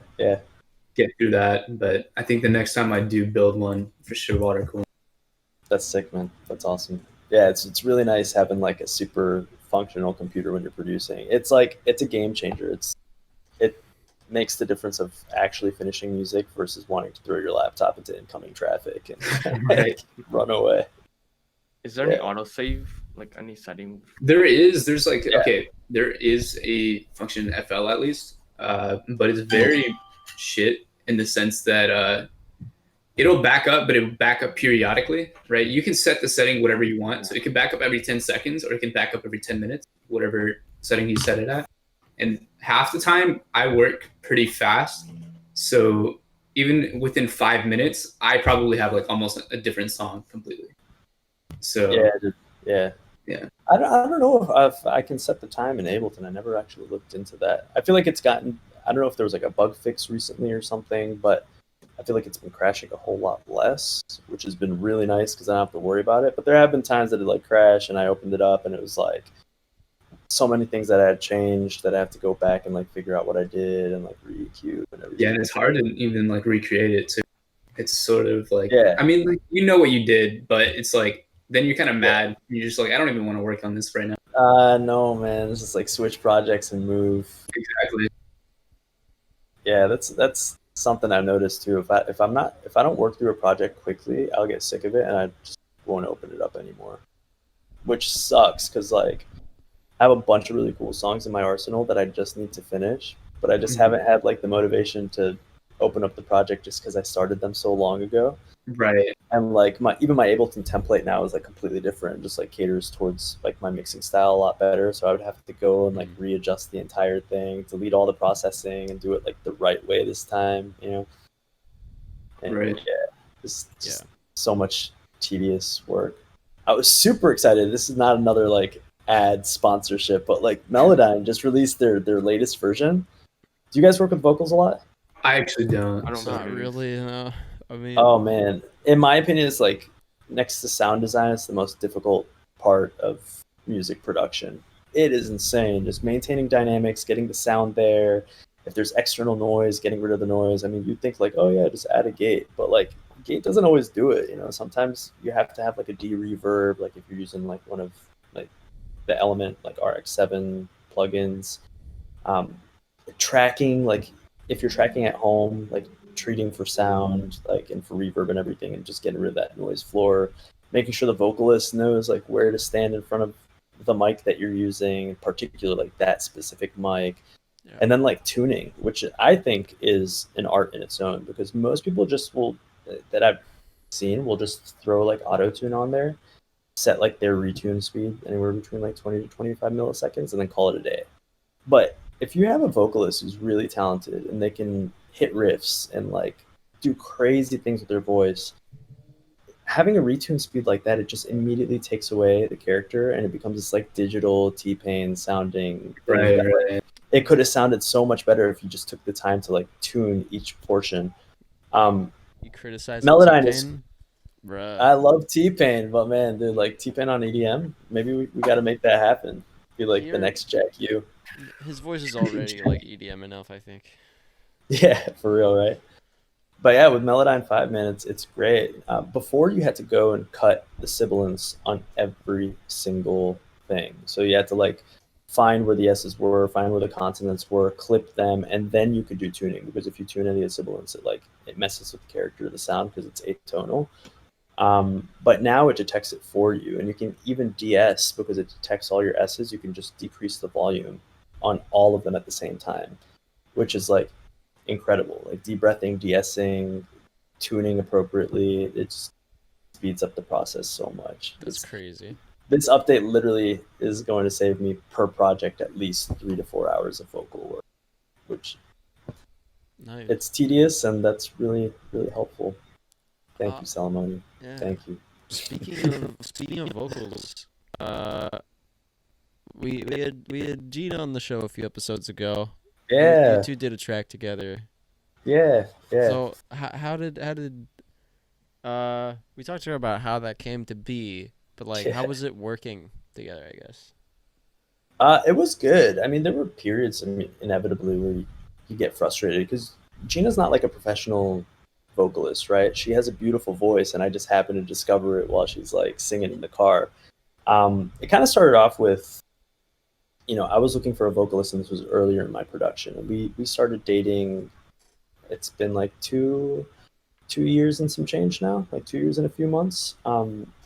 get through that. But I think the next time I do build one, for sure, water cooling. That's sick, man. That's awesome. Yeah, it's really nice having like a super functional computer when you're producing. It's like it's a game changer. It makes the difference of actually finishing music versus wanting to throw your laptop into incoming traffic and Right. run away. Is there any autosave, like any setting? There's like, Yeah. okay, there is a function in FL at least, but it's very shit in the sense that it'll back up, but it'll back up periodically, right? You can set the setting whatever you want. So it can back up every 10 seconds or it can back up every 10 minutes, whatever setting you set it at. And half the time I work pretty fast. So even within 5 minutes, I probably have like almost a different song completely. So yeah. Yeah. I don't know if I can set the time in Ableton. I never actually looked into that. I feel like it's gotten, I don't know if there was like a bug fix recently or something, but I feel like it's been crashing a whole lot less, which has been really nice because I don't have to worry about it. But there have been times that it like crashed and I opened it up and it was like so many things that I had changed that I have to go back and like figure out what I did and like re-EQ and everything. Yeah, and it's hard to even like recreate it too. It's sort of like, Yeah. I mean, like, you know what you did, but it's like then you're kind of mad. You're just like, I don't even want to work on this right now. No, man. It's just like switch projects and move. Exactly. Yeah, that's something I've noticed too. If I don't work through a project quickly, I'll get sick of it and I just won't open it up anymore. Which sucks because like I have a bunch of really cool songs in my arsenal that I just need to finish, but I just haven't had like the motivation to open up the project just because I started them so long ago. Right. And like even my Ableton template now is like completely different, just like caters towards like my mixing style a lot better. So I would have to go and like readjust the entire thing, delete all the processing, and do it like the right way this time, you know. And Right. yeah, just so much tedious work. I was super excited. This is not another like ad sponsorship, but like Melodyne just released their latest version. Do you guys work with vocals a lot? I actually don't. I don't Not know. really, no. I mean, Oh man, in my opinion, it's like next to sound design, it's the most difficult part of music production. It is insane, just maintaining dynamics, getting the sound there. If there's external noise, getting rid of the noise. I mean, you think like, oh yeah, just add a gate, but like gate doesn't always do it. You know, sometimes you have to have like a de-reverb, like if you're using like one of like the Element like RX7 plugins. Tracking, like if you're tracking at home, like treating for sound, like and for reverb and everything, and just getting rid of that noise floor, making sure the vocalist knows like where to stand in front of the mic that you're using, in particular like that specific mic. Yeah. And then like tuning, which I think is an art in its own, because most people just will that I've seen will just throw like auto tune on there, set like their retune speed anywhere between like 20 to 25 milliseconds, and then call it a day. But if you have a vocalist who's really talented and they can hit riffs and like do crazy things with their voice, having a retune speed like that, it just immediately takes away the character and it becomes this like digital T-Pain sounding thing. Right. It could have sounded so much better if you just took the time to like tune each portion. You criticize Melodyne T-Pain? is. Bruh. I love T-Pain, but man, dude, like T-Pain on EDM, maybe we got to make that happen. Be like the next Jack U. His voice is already like EDM enough, I think. Yeah, for real, right? But yeah, with Melodyne 5, man, it's great. Before you had to go and cut the sibilants on every single thing. So you had to like find where the S's were, find where the consonants were, clip them, and then you could do tuning. Because if you tune any of the sibilants, it messes with the character of the sound because it's atonal. But now it detects it for you, and you can even de-ess because it detects all your S's. You can just decrease the volume on all of them at the same time, which is like incredible. Like de-breathing, de-essing, tuning appropriately, it just speeds up the process so much. That's crazy. This update literally is going to save me per project at least 3 to 4 hours of vocal work, which Nice. it's tedious, and that's really, really helpful. Thank you, Salamoni. Yeah. Thank you. Speaking of vocals, we had Gina on the show a few episodes ago. Yeah. You two did a track together. Yeah. So how did we talked to her about how that came to be, but like how was it working together, I guess? It was good. I mean, there were periods inevitably where you get frustrated because Gina's not like a professional vocalist, right? She has a beautiful voice, and I just happened to discover it while she's like singing in the car. It kind of started off with, I was looking for a vocalist, and this was earlier in my production. And we started dating. It's been like 2 years and some change now, like 2 years and a few months.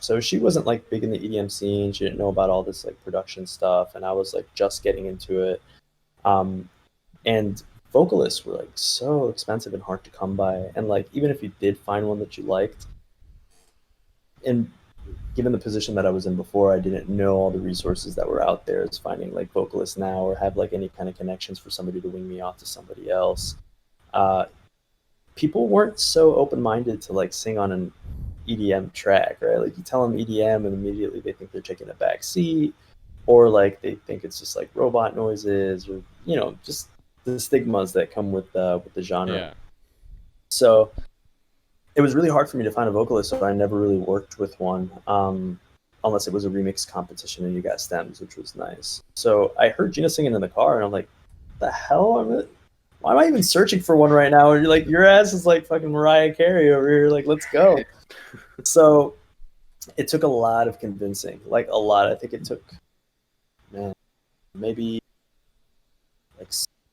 So she wasn't like big in the EDM scene. She didn't know about all this like production stuff, and I was like just getting into it. And vocalists were like so expensive and hard to come by. And like even if you did find one that you liked, and given the position that I was in before, I didn't know all the resources that were out there as finding like vocalists now, or have like any kind of connections for somebody to wing me off to somebody else. Uh, People weren't so open minded to like sing on an EDM track, right? Like you tell them EDM and immediately they think they're taking a back seat, or like they think it's just like robot noises, or just the stigmas that come with the genre. Yeah. So it was really hard for me to find a vocalist, so I never really worked with one, unless it was a remix competition and you got stems, which was nice. So I heard Gina singing in the car, and I'm like, the hell? Why am I even searching for one right now? And you're like, your ass is like fucking Mariah Carey over here. Like, let's go. So it took a lot of convincing, like a lot. I think it took, man, maybe like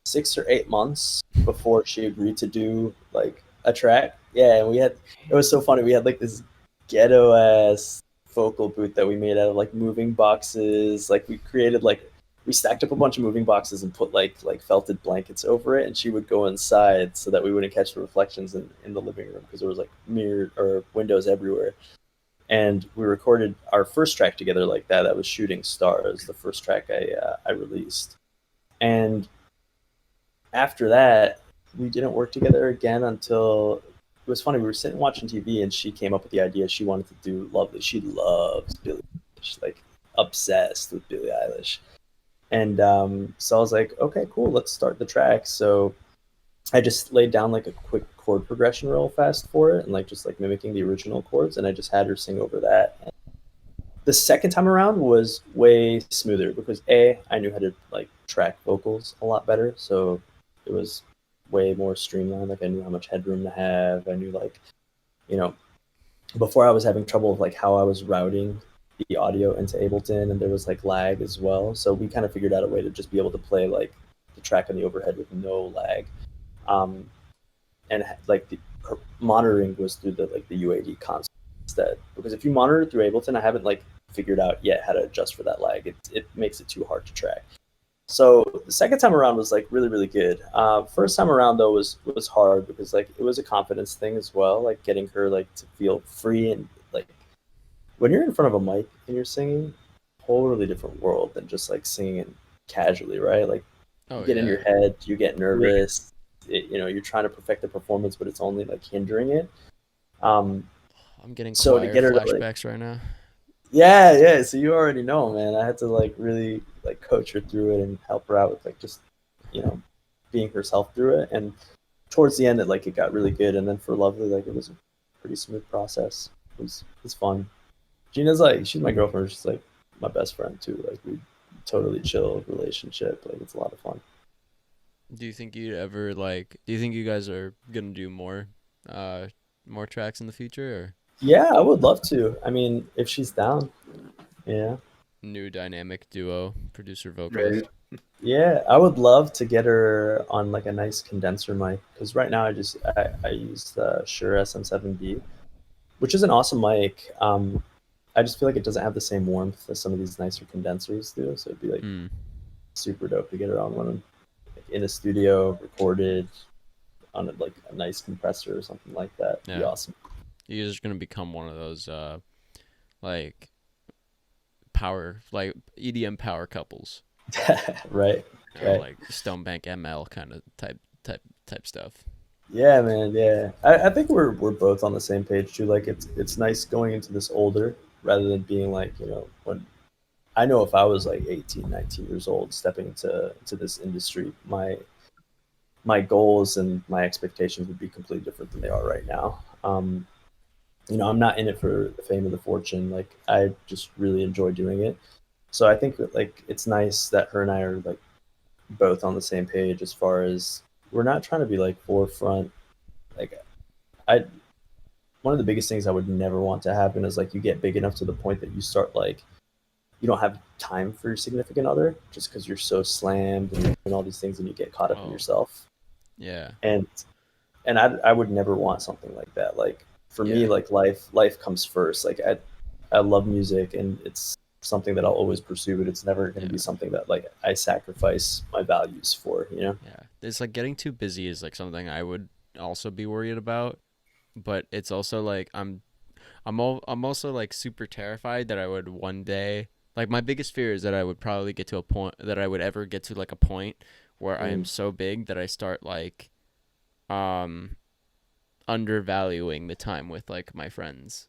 6 or 8 months before she agreed to do like a track. Yeah, and it was so funny. We had like this ghetto ass vocal booth that we made out of like moving boxes. Like we stacked up a bunch of moving boxes and put like felted blankets over it, and she would go inside so that we wouldn't catch the reflections in the living room, because there was like mirror or windows everywhere. And we recorded our first track together like that. That was Shooting Stars, the first track I released. And after that, we didn't work together again until, it was funny, we were sitting watching TV, and she came up with the idea she wanted to do Lovely. She loves Billie Eilish, like obsessed with Billie Eilish. And so I was like, okay, cool, let's start the track. So I just laid down like a quick chord progression real fast for it, and like just like mimicking the original chords, and I just had her sing over that. And the second time around was way smoother, because I knew how to like track vocals a lot better, so it was way more streamlined. Like I knew how much headroom to have. I knew like, before I was having trouble with like how I was routing the audio into Ableton, and there was like lag as well. So we kind of figured out a way to just be able to play like the track on the overhead with no lag. And like the monitoring was through the UAD console instead, because if you monitor through Ableton, I haven't like figured out yet how to adjust for that lag. It makes it too hard to track. So the second time around was like really, really good. First time around though was hard, because like it was a confidence thing as well, like getting her like to feel free. And like when you're in front of a mic and you're singing, totally different world than just like singing casually, right? Like you get in your head, you get nervous. You're trying to perfect the performance, but it's only like hindering it. I'm getting so choir to get her flashbacks to, like, right now. Yeah. So you already know, man. I had to like really like coach her through it and help her out with like just being herself through it. And towards the end, it got really good. And then for Lovely, like it was a pretty smooth process. It was fun. Gina's like, she's my girlfriend. She's like my best friend too. Like we totally chill relationship. Like it's a lot of fun. Do you think you'd ever do you think you guys are gonna do more tracks in the future, or? Yeah, I would love to. I mean, if she's down. Yeah. New dynamic duo, producer vocalist. Right. Yeah, I would love to get her on like a nice condenser mic, because right now I use the Shure SM7B, which is an awesome mic. I just feel like it doesn't have the same warmth as some of these nicer condensers do. So it'd be like super dope to get her on one, like, in a studio, recorded on a nice compressor or something like that. It'd be awesome. You guys are gonna become one of those power, like EDM power couples. Right. Right. Like Stonebank ML kind of type stuff. Yeah, man. Yeah, I think we're both on the same page too. Like it's nice going into this older, rather than being like, when I know if I was like 18, 19 years old stepping into this industry, my goals and my expectations would be completely different than they are right now. I'm not in it for the fame or the fortune. Like I just really enjoy doing it. So I think that, like, it's nice that her and I are like both on the same page as far as, we're not trying to be like forefront. Like I one of the biggest things I would never want to happen is like you get big enough to the point that you start like you don't have time for your significant other just because you're so slammed and doing all these things and you get caught up in Oh. yourself. Yeah. And I would never want something like that. Like for me, Yeah. like life comes first. Like I love music and it's something that I'll always pursue, but it's never going to be something that like I sacrifice my values for, you know? Yeah. It's like getting too busy is like something I would also be worried about, but it's also like I'm also like super terrified that I would one day, like my biggest fear is that I would probably get to a point that I would ever get to like a point where I am so big that I start like undervaluing the time with like my friends.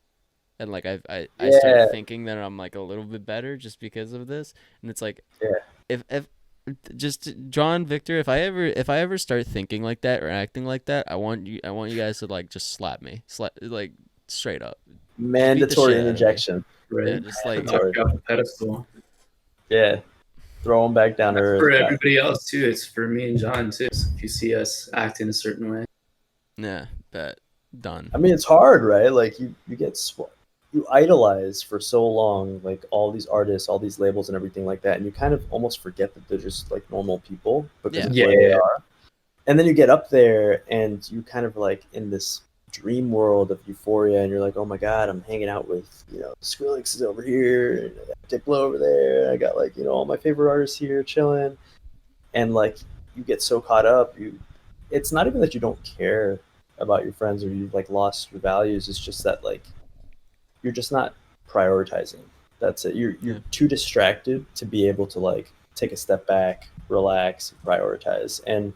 And like I start thinking that I'm like a little bit better just because of this. And it's like if just John, Victor, if I ever start thinking like that or acting like that, I want you guys to like just slap me. Like straight up. Mandatory shit out of me. interjection. Right. Yeah, just like Knock you off the pedestal. Yeah. Throw them back down to That's earth. for everybody else too. It's for me and John too. So if you see us act in a certain way. yeah, bet. Done. I mean, it's hard, right? Like you get you idolize for so long, like all these artists, all these labels, and everything like that, and you kind of almost forget that they're just like normal people because of where they are. And then you get up there, and you kind of like in this dream world of euphoria, and you're like, oh my god, I'm hanging out with Skrillex is over here, and I got Diplo over there, I got like all my favorite artists here chilling, and like you get so caught up, it's not even that you don't care about your friends or you've like lost your values. It's just that like you're just not prioritizing. That's it. You're too distracted to be able to like take a step back, relax, prioritize. And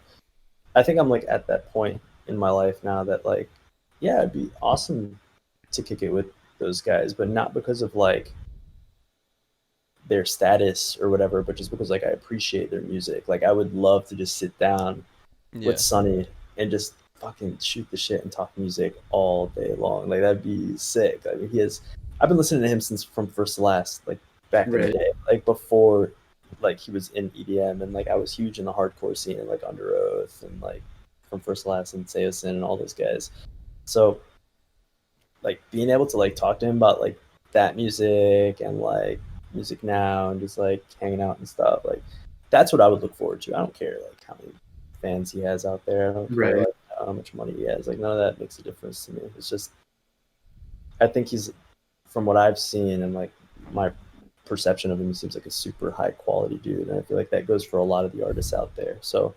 I think I'm like at that point in my life now that like, yeah, it'd be awesome to kick it with those guys, but not because of like their status or whatever, but just because like I appreciate their music. Like I would love to just sit down with Sonny and just fucking shoot the shit and talk music all day long. Like that'd be sick. I mean, I've been listening to him since from first to last, like back in the day, like before, like he was in EDM, and like I was huge in the hardcore scene, like Under Oath and like from first to last and Seosin and all those guys. So, like being able to like talk to him about like that music and like music now and just like hanging out and stuff, like that's what I would look forward to. I don't care like how many fans he has out there. I don't care like how much money he has. Like none of that makes a difference to me. It's just I think he's, from what I've seen and like my perception of him, he seems like a super high quality dude, and I feel like that goes for a lot of the artists out there. So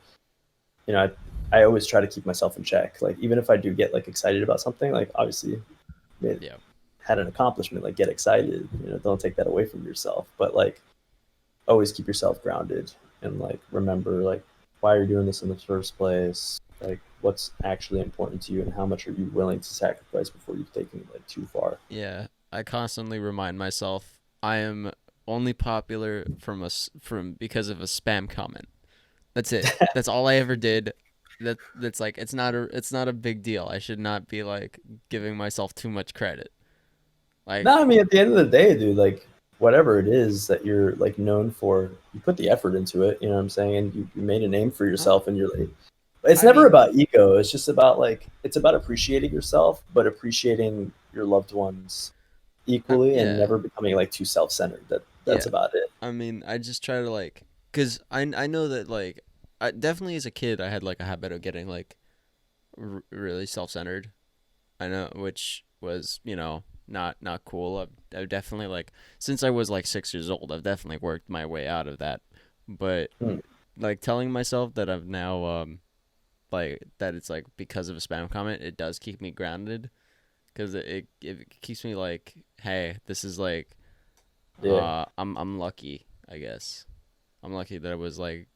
I always try to keep myself in check. Like even if I do get like excited about something, like obviously had an accomplishment, like get excited, don't take that away from yourself, but like always keep yourself grounded and like remember like why you're doing this in the first place, like what's actually important to you and how much are you willing to sacrifice before you've taken it like too far. Yeah, I constantly remind myself I am only popular because of a spam comment. That's it. That's all I ever did. That's like it's not a big deal. I should not be like giving myself too much credit. Like no, I mean at the end of the day, dude, like whatever it is that you're like known for, you put the effort into it, you know what I'm saying? And you made a name for yourself, and you're like, it's never about ego. It's just about like, it's about appreciating yourself, but appreciating your loved ones equally and never becoming like too self-centered. That's about it. I mean, I just try to like, cause I know that like, I definitely as a kid, I had like a habit of getting like really self-centered. I know, which was, not cool. I've definitely like, since I was like 6 years old, I've definitely worked my way out of that. But like telling myself that I've now, like that it's like because of a spam comment, it does keep me grounded, because it keeps me like, hey, this is like, I'm lucky, I guess. I'm lucky that I was like,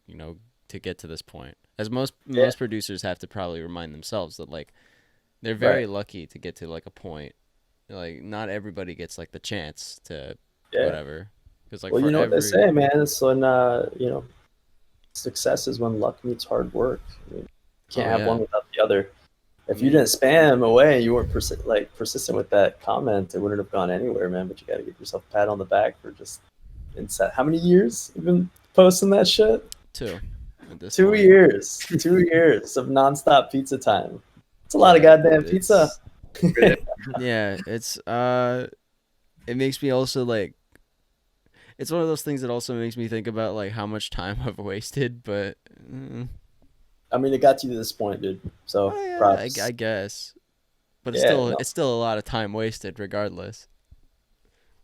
to get to this point. As most producers have to probably remind themselves that like they're very lucky to get to like a point. Like not everybody gets like the chance to whatever. Because like, well, you know what they say, man. It's when success is when luck meets hard work. I mean, you can't have one without the other. If you didn't spam away, you weren't persistent with that comment, it wouldn't have gone anywhere, man. But you got to give yourself a pat on the back for just how many years you've been posting that shit? 2. at this 2 point. years. 2 years of nonstop pizza time. It's a lot of goddamn pizza. Yeah, it's it makes me also like, it's one of those things that also makes me think about like how much time I've wasted, but I mean, it got you to this point, dude. So yeah, props. I guess. But Yeah, it's still a lot of time wasted regardless.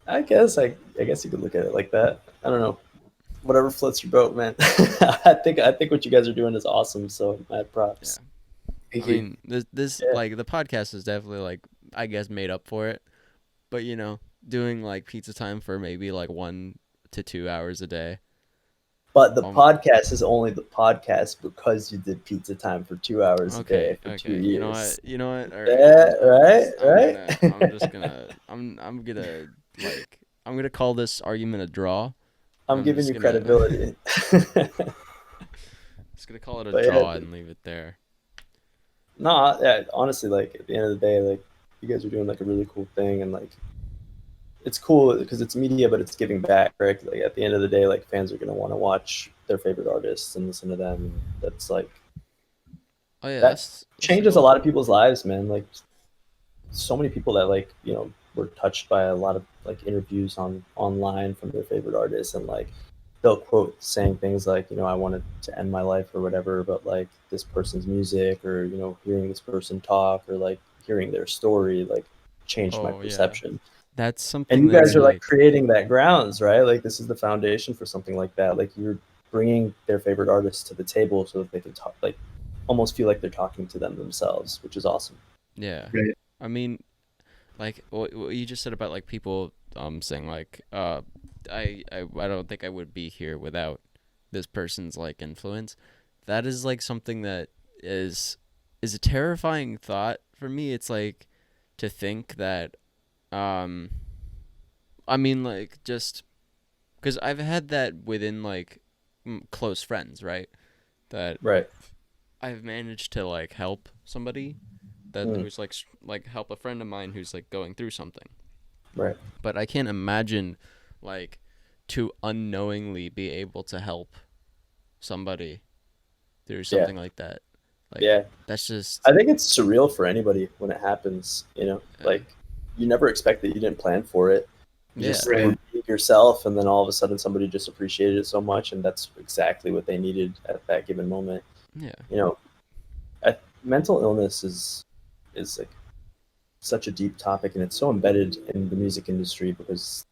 I guess you could look at it like that. I don't know. Whatever floats your boat, man. I think what you guys are doing is awesome. So mad props. Thank I you. mean, this like the podcast is definitely like, I guess, made up for it. But you know, doing like pizza time for maybe like 1 to 2 hours a day. But the podcast is only the podcast because you did pizza time for 2 hours a day for 2 years. You know what? All right, I'm gonna call this argument a draw. I'm giving you credibility. Just gonna call it a draw and leave it there. No, yeah, honestly, like at the end of the day, like you guys are doing like a really cool thing, and like it's cool because it's media, but it's giving back, right? Like at the end of the day, like fans are gonna want to watch their favorite artists and listen to them. That's like, that's changes a lot of people's lives, man. Like so many people that like, you know, were touched by a lot of like interviews online from their favorite artists, and like they'll quote saying things like, you know, I wanted to end my life or whatever, but like this person's music, or you know, hearing this person talk, or like hearing their story, like changed my perception. Yeah. That's something. And you guys are like creating that grounds, right? Like this is the foundation for something like that. Like you're bringing their favorite artists to the table so that they can talk, like almost feel like they're talking to them themselves, which is awesome. Yeah. Right. I mean, like what you just said about like people saying like I don't think I would be here without this person's like influence. That is like something that is a terrifying thought for me. It's like to think that I mean, like, just because I've had that within like close friends, right? That I've managed to like help somebody that who's like help a friend of mine who's like going through something, right? But I can't imagine like to unknowingly be able to help somebody through something like that. Like, that's just, I think it's surreal for anybody when it happens, you know, like you never expect that, you didn't plan for it. You just were being yourself, and then all of a sudden somebody just appreciated it so much, and that's exactly what they needed at that given moment. Yeah. You know, mental illness is like such a deep topic, and it's so embedded in the music industry because,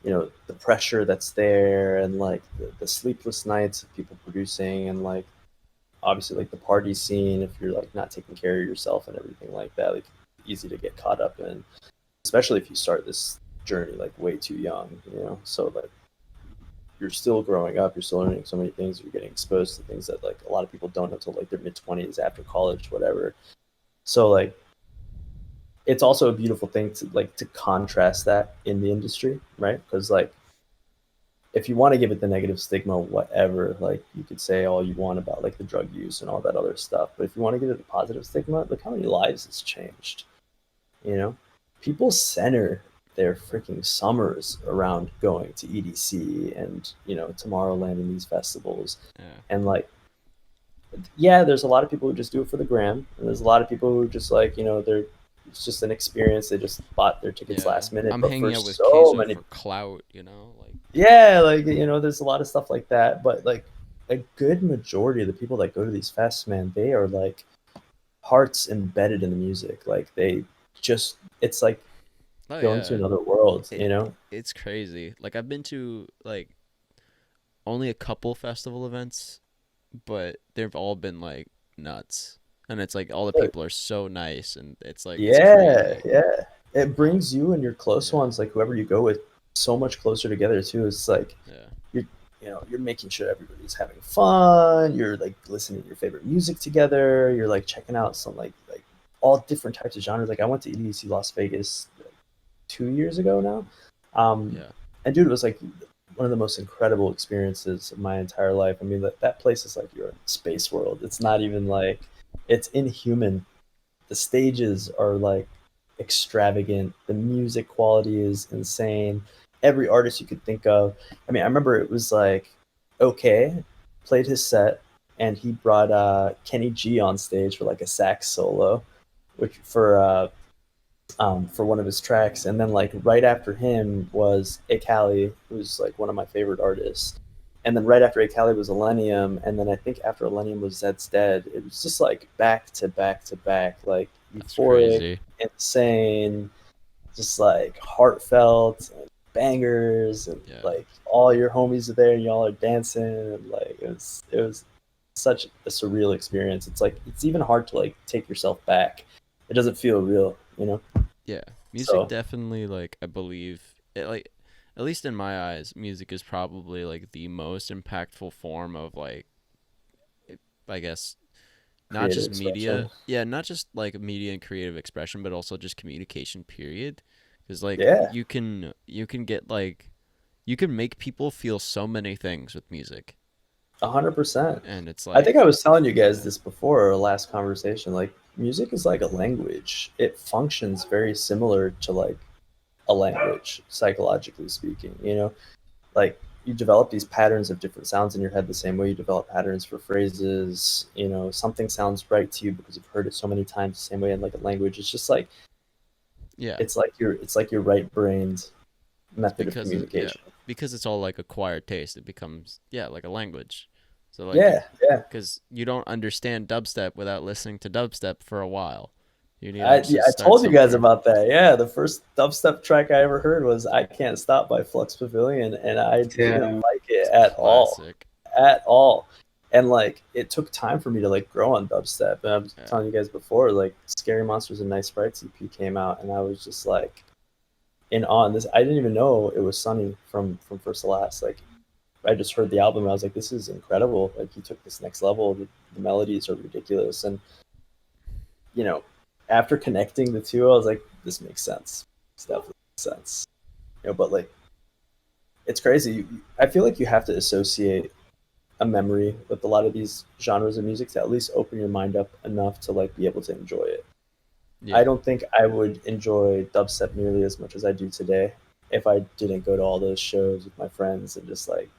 you know, the pressure that's there, and like the sleepless nights of people producing, and like obviously like the party scene, if you're like not taking care of yourself and everything like that, like easy to get caught up in, especially if you start this journey like way too young, you know. So like you're still growing up, you're still learning so many things, you're getting exposed to things that like a lot of people don't until like their mid-20s, after college, whatever. So like it's also a beautiful thing to contrast that in the industry, right? Because like if you want to give it the negative stigma, whatever, like you could say all you want about like the drug use and all that other stuff, but if you want to give it a positive stigma, look how many lives it's changed. You know, people center their freaking summers around going to EDC and, you know, Tomorrowland and these festivals. And like, there's a lot of people who just do it for the gram, and there's a lot of people who just like, you know, it's just an experience. They just bought their tickets last minute. I'm but hanging for out with so Keizo many for clout, you know, like like, you know, there's a lot of stuff like that. But like a good majority of the people that go to these fests, man, they are like hearts embedded in the music. Like they just, it's like going to another world, you know. It's crazy. Like I've been to like only a couple festival events, but they've all been like nuts. And it's like all the people are so nice, and it's like it brings you and your close ones, like whoever you go with, so much closer together too. It's like you're making sure everybody's having fun, you're like listening to your favorite music together, you're like checking out some like all different types of genres. Like I went to EDC Las Vegas 2 years ago now, and dude, it was like one of the most incredible experiences of my entire life. I mean, that place is like you're in space world. It's not even like, it's inhuman. The stages are like extravagant. The music quality is insane. Every artist you could think of. I mean, I remember it was like, okay, played his set, and he brought Kenny G on stage for like a sax solo, which for one of his tracks. And then like right after him was Akali, who's like one of my favorite artists. And then right after Akali was Millennium, and then I think after Millennium was Zed's Dead. It was just like back to back to back, like That's euphoric, crazy. insane, just like heartfelt and bangers, and Yeah. like all your homies are there, and y'all are dancing, and like it was such a surreal experience. It's like it's even hard to like take yourself back. It doesn't feel real, you know. Yeah, music So definitely, like, I believe it, like, at least in my eyes, music is probably like the most impactful form of, like, I guess, not creative just media. expression. Yeah, not just like media and creative expression, but also just communication, period. Because like Yeah, you can get like you can make people feel so many things with music, 100%. and it's I think like, I was telling you guys yeah, this before our last conversation. Like, music is like a language. It functions very similar to like a language, psychologically speaking. You know, like you develop these patterns of different sounds in your head the same way you develop patterns for phrases. You know, something sounds right to you because you've heard it so many times the same way in like a language. It's just like yeah, it's like your right brained method of yeah, communication. because it's all like acquired taste. It becomes, yeah, like a language. So like, Yeah, yeah. because you don't understand dubstep without listening to dubstep for a while. You need to Yeah, actually I start told you guys somewhere. about that. Yeah, the first dubstep track I ever heard was "I Can't Stop" by Flux Pavilion, and I didn't Yeah. like it at all, Classic. at all. And like, it took time for me to like grow on dubstep. And I was Yeah. telling you guys before, like, Scary Monsters and Nice Sprites EP came out, and I was just like in awe. And this, I didn't even know it was Sunny from first to last. Like, I just heard the album, and I was like, this is incredible. Like, he took this next level. The melodies are ridiculous, and you know, after connecting the two, I was like, this makes sense. This definitely makes sense. You know, but like, it's crazy. I feel like you have to associate a memory with a lot of these genres of music to at least open your mind up enough to like be able to enjoy it. I Yeah. don't think I would enjoy dubstep nearly as much as I do today if I didn't go to all those shows with my friends and just like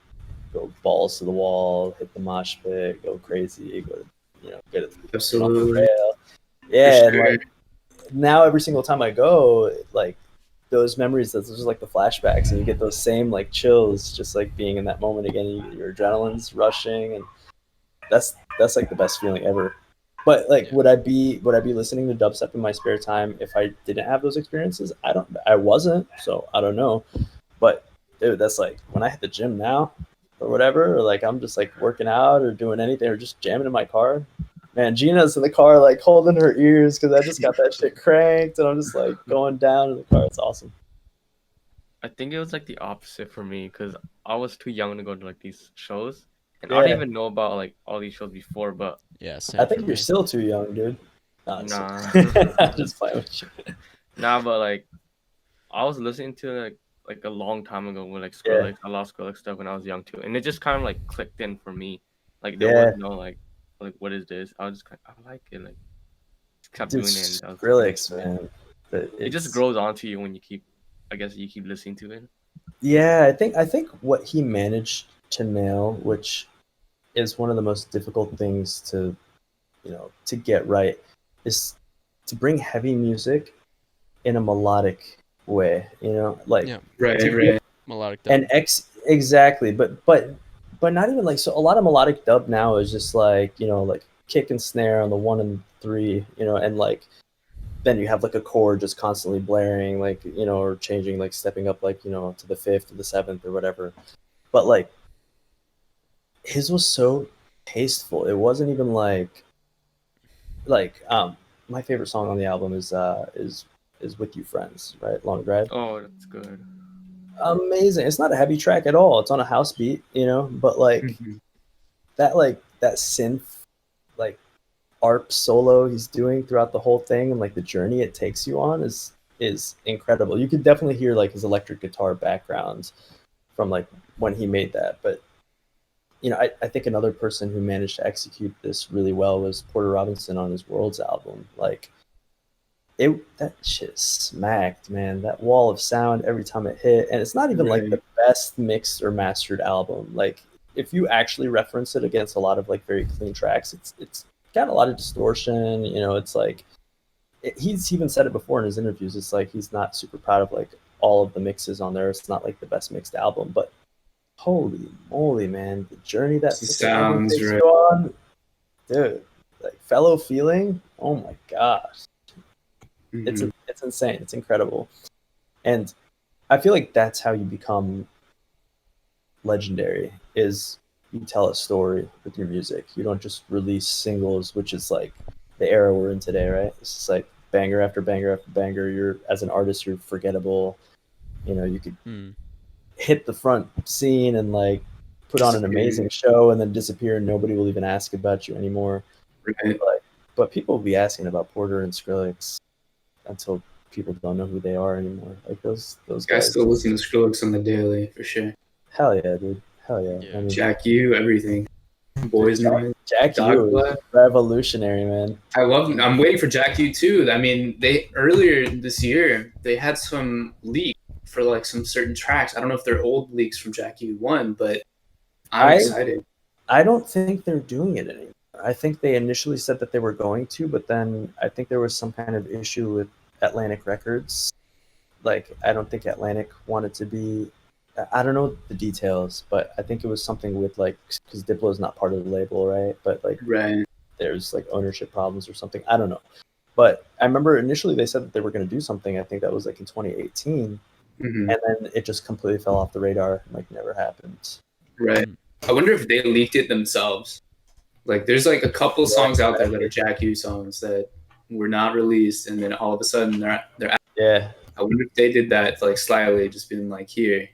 go balls to the wall, hit the mosh pit, go crazy, go to, get off the Absolutely. rail. For Yeah, and sure. like now every single time I go, like those memories, that's just like the flashbacks, and you get those same like chills, just like being in that moment again. Your adrenaline's rushing, and that's like the best feeling ever. But like, Yeah. would I be listening to dubstep in my spare time if I didn't have those experiences? I wasn't, so I don't know. But dude, that's like when I hit the gym now, or whatever, or like I'm just like working out or doing anything or just jamming in my car. Man, Gina's in the car like holding her ears because I just got that shit cranked, and I'm just like going down in the car. It's awesome. I think it was like the opposite for me because I was too young to go to like these shows, and I didn't Yeah, even know about like all these shows before. But Yeah, I same for think you're me. still too young, dude. Nah, nah, just playing with you. nah, but like I was listening to like a long time ago with like Yeah, Skrillex. I lost Skrillex stuff when I was young too, and it just kind of like clicked in for me. Like there was yeah, no like what is this? I was just kind of, I like it. Like just kept dude, doing it, and that was pretty much Skrillex, it. man. It just It's grows onto you when you keep, I guess you keep listening to it. Yeah, I think what he managed to nail, which is one of the most difficult things to get right, is to bring heavy music in a melodic way. Like Yeah, Right, to give right. melodic dub. an exactly, but not even like so. A lot of melodic dub now is just like like kick and snare on the 1 and 3, and like then you have like a chord just constantly blaring, like or changing, like stepping up, like to the fifth or the seventh or whatever. But like his was so tasteful. It wasn't even like my favorite song on the album is "With You Friends," right? Long Drive. Oh, that's good. Amazing. It's not a heavy track at all. It's on a house beat, but Mhm. that synth like arp solo he's doing throughout the whole thing, and like the journey it takes you on is incredible. You could definitely hear like his electric guitar background from like when he made that. But I think another person who managed to execute this really well was Porter Robinson on his Worlds album. Like that shit smacked, man. That wall of sound every time it hit, and it's not even like Right. the best mixed or mastered album. Like if you actually reference it against a lot of like very clean tracks, it's got a lot of distortion. You know, it's like he's even said it before in his interviews. It's like he's not super proud of like all of the mixes on there. It's not like the best mixed album, but holy moly, man, the journey that sounds takes right. you on, dude, like Fellow Feeling. Oh my gosh, Mhm. it's insane. It's incredible, and I feel like that's how you become legendary. Is you tell a story with your music. You don't just release singles, which is like the era we're in today, right? It's just like banger after banger after banger. You're as an artist, you're forgettable. You know, you could hit the front scene and like put on an amazing show and then disappear and nobody will even ask about you anymore. Right. But people will be asking about Porter and Skrillex until people don't know who they are anymore. Like those guys still listen to Skrillex on the daily for sure. Hell yeah, dude. Hell yeah. Yeah. I mean, Jack U, everything. Boys Noise. Jack Dog U Blood. is revolutionary, man. I love. I'm waiting for Jack U too. I mean, they earlier this year they had some leaks for like some certain tracks. I don't know if they're old leaks from Jack U1, but I'm excited. I don't think they're doing it anymore. I think they initially said that they were going to, but then I think there was some kind of issue with Atlantic Records. Like, I don't think Atlantic wanted to be. I don't know the details, but I think it was something with like because Diplo is not part of the label, right? But like, Right. there's like ownership problems or something. I don't know. But I remember initially they said that they were going to do something. I think that was like in 2018, Mhm. and then it just completely fell off the radar. And, like, never happened. Right. I wonder if they leaked it themselves. Like, there's like a couple songs out there that are Jack U songs that were not released, and then all of a sudden they're out. Yeah. I wonder if they did that like slyly, just being like, "Here,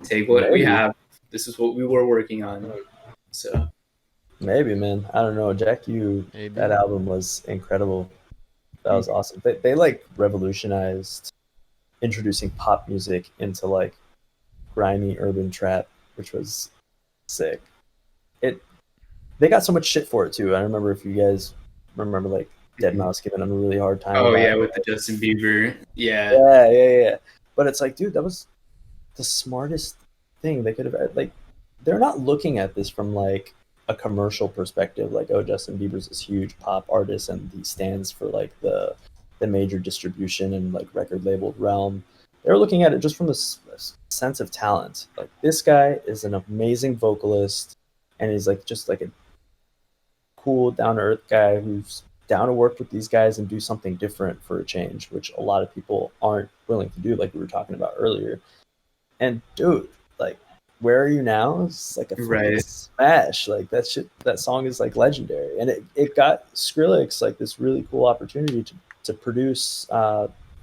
take what we Maybe. have. This is what we were working on." So Maybe, man. I don't know. Jack U, Maybe. that album was incredible. That was awesome. They like revolutionized introducing pop music into like grimy urban trap, which was sick. They got so much shit for it too. I remember if you guys remember like Dead Mouse giving them a really hard time. Oh about yeah, it. with the Justin Bieber. Yeah. Yeah. But it's like, dude, that was the smartest thing they could have. Like, they're not looking at this from like a commercial perspective. Like, oh, Justin Bieber's this huge pop artist and he stands for like the major distribution and like record label realm. They're looking at it just from the sense of talent. Like, this guy is an amazing vocalist, and he's like just like a cool, down to earth guy who's down to work with these guys and do something different for a change, which a lot of people aren't willing to do, like we were talking about earlier. And dude, like, Where Are You Now? It's like a fucking smash. Like, that song is like legendary, and it got Skrillex like this really cool opportunity to produce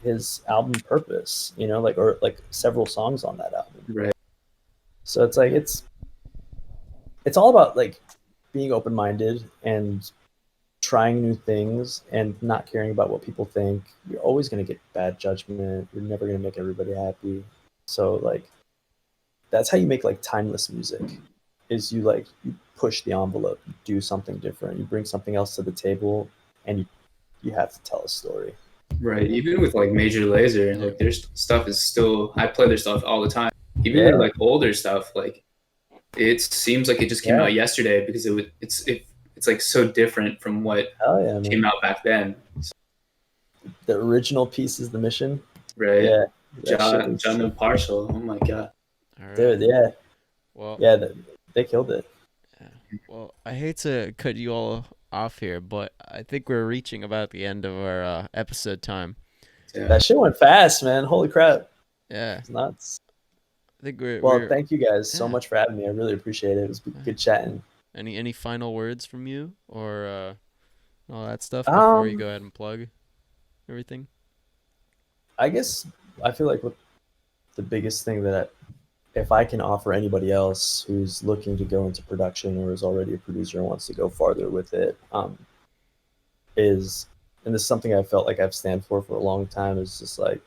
his album Purpose, you know, like, or like several songs on that album. Right. So it's like it's all about like being open-minded and trying new things and not caring about what people think. You're always going to get bad judgment. You're never going to make everybody happy. So like, that's how you make like timeless music, is you push the envelope, you do something different, you bring something else to the table, and you have to tell a story. Right. Even with like Major Lazer, like their stuff is still, I play their stuff all the time. Even their like older stuff, like it seems like it just came out yesterday because it's like so different from what came out back then. So, the original piece is The Mission. Right. Yeah. John and Partial. Oh my god. Right. Dude, yeah. Well, yeah, they killed it. Yeah. Well, I hate to cut you all off here, but I think we're reaching about the end of our episode time. Yeah. That shit went fast, man. Holy crap. Yeah. It's nuts. I think we're thank you guys so much for having me. I really appreciate it. It was good chatting. Any final words from you or all that stuff before you go ahead and plug everything? I guess I feel like the biggest thing that if I can offer anybody else who's looking to go into production or is already a producer and wants to go farther with it, is, and this is something I felt like I've stand for a long time, is just like,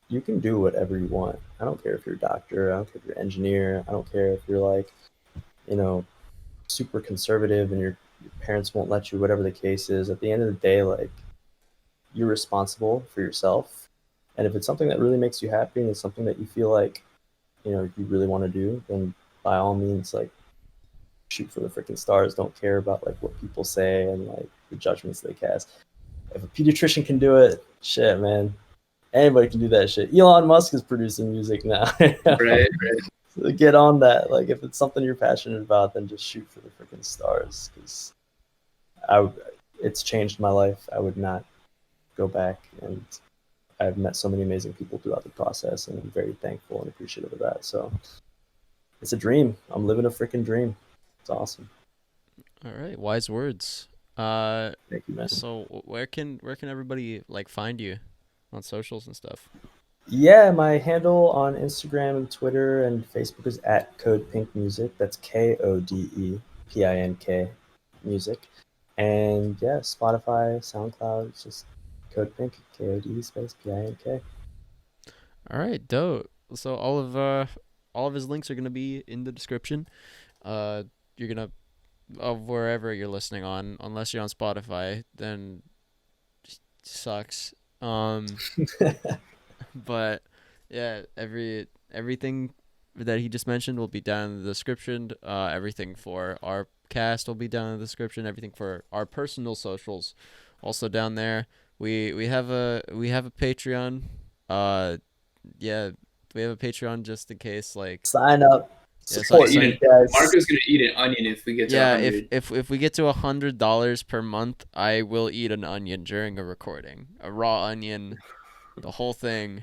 you can do whatever you want. I don't care if you're a doctor. I don't care if you're an engineer. I don't care if you're like, you know, super conservative and your parents won't let you, whatever the case is. At the end of the day, like, you're responsible for yourself. And if it's something that really makes you happy and it's something that you feel like, you know, you really want to do, then by all means, like, shoot for the freaking stars. Don't care about like what people say and like the judgments they cast. If a pediatrician can do it, shit, man, anybody can do that shit. Elon Musk is producing music now. Right. So get on that. Like, if it's something you're passionate about, then just shoot for the freaking stars. Because it's changed my life. I would not go back, and I've met so many amazing people throughout the process, and I'm very thankful and appreciative of that. So it's a dream. I'm living a freaking dream. It's awesome. All right, wise words. Thank you, man. So where can everybody like find you on socials and stuff? Yeah, my handle on Instagram and Twitter and Facebook is at Kode Pink Music. That's KODEPINK Music. And yeah, Spotify, SoundCloud, it's just Kode Pink, KOD space PINK. All right, dope. So all of his links are gonna be in the description. You're gonna of wherever you're listening on, unless you're on Spotify, then sucks. But yeah, everything that he just mentioned will be down in the description. Everything for our cast will be down in the description. Everything for our personal socials also down there. We have a Patreon. Yeah, we have a Patreon just in case, like, sign up. Yeah, Support so- you guys. Marco's gonna eat an onion if we get to yeah, 100. if we get to $100 per month, I will eat an onion during a recording. A raw onion, the whole thing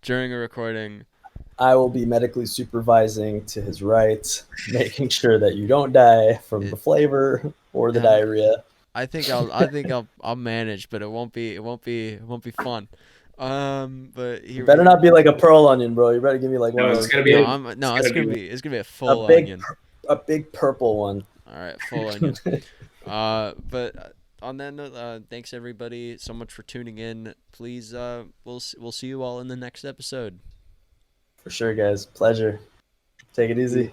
during a recording. I will be medically supervising to his right, making sure that you don't die from the flavor or the diarrhea. I think I'll manage, but it won't be fun. But You better not be like a pearl onion, bro. You better give me like one No, of it's those. gonna be it's gonna be a full big, onion. a big purple one. All right, full onion. But on that note, thanks everybody so much for tuning in. Please, we'll see you all in the next episode. For sure, guys. Pleasure. Take it easy.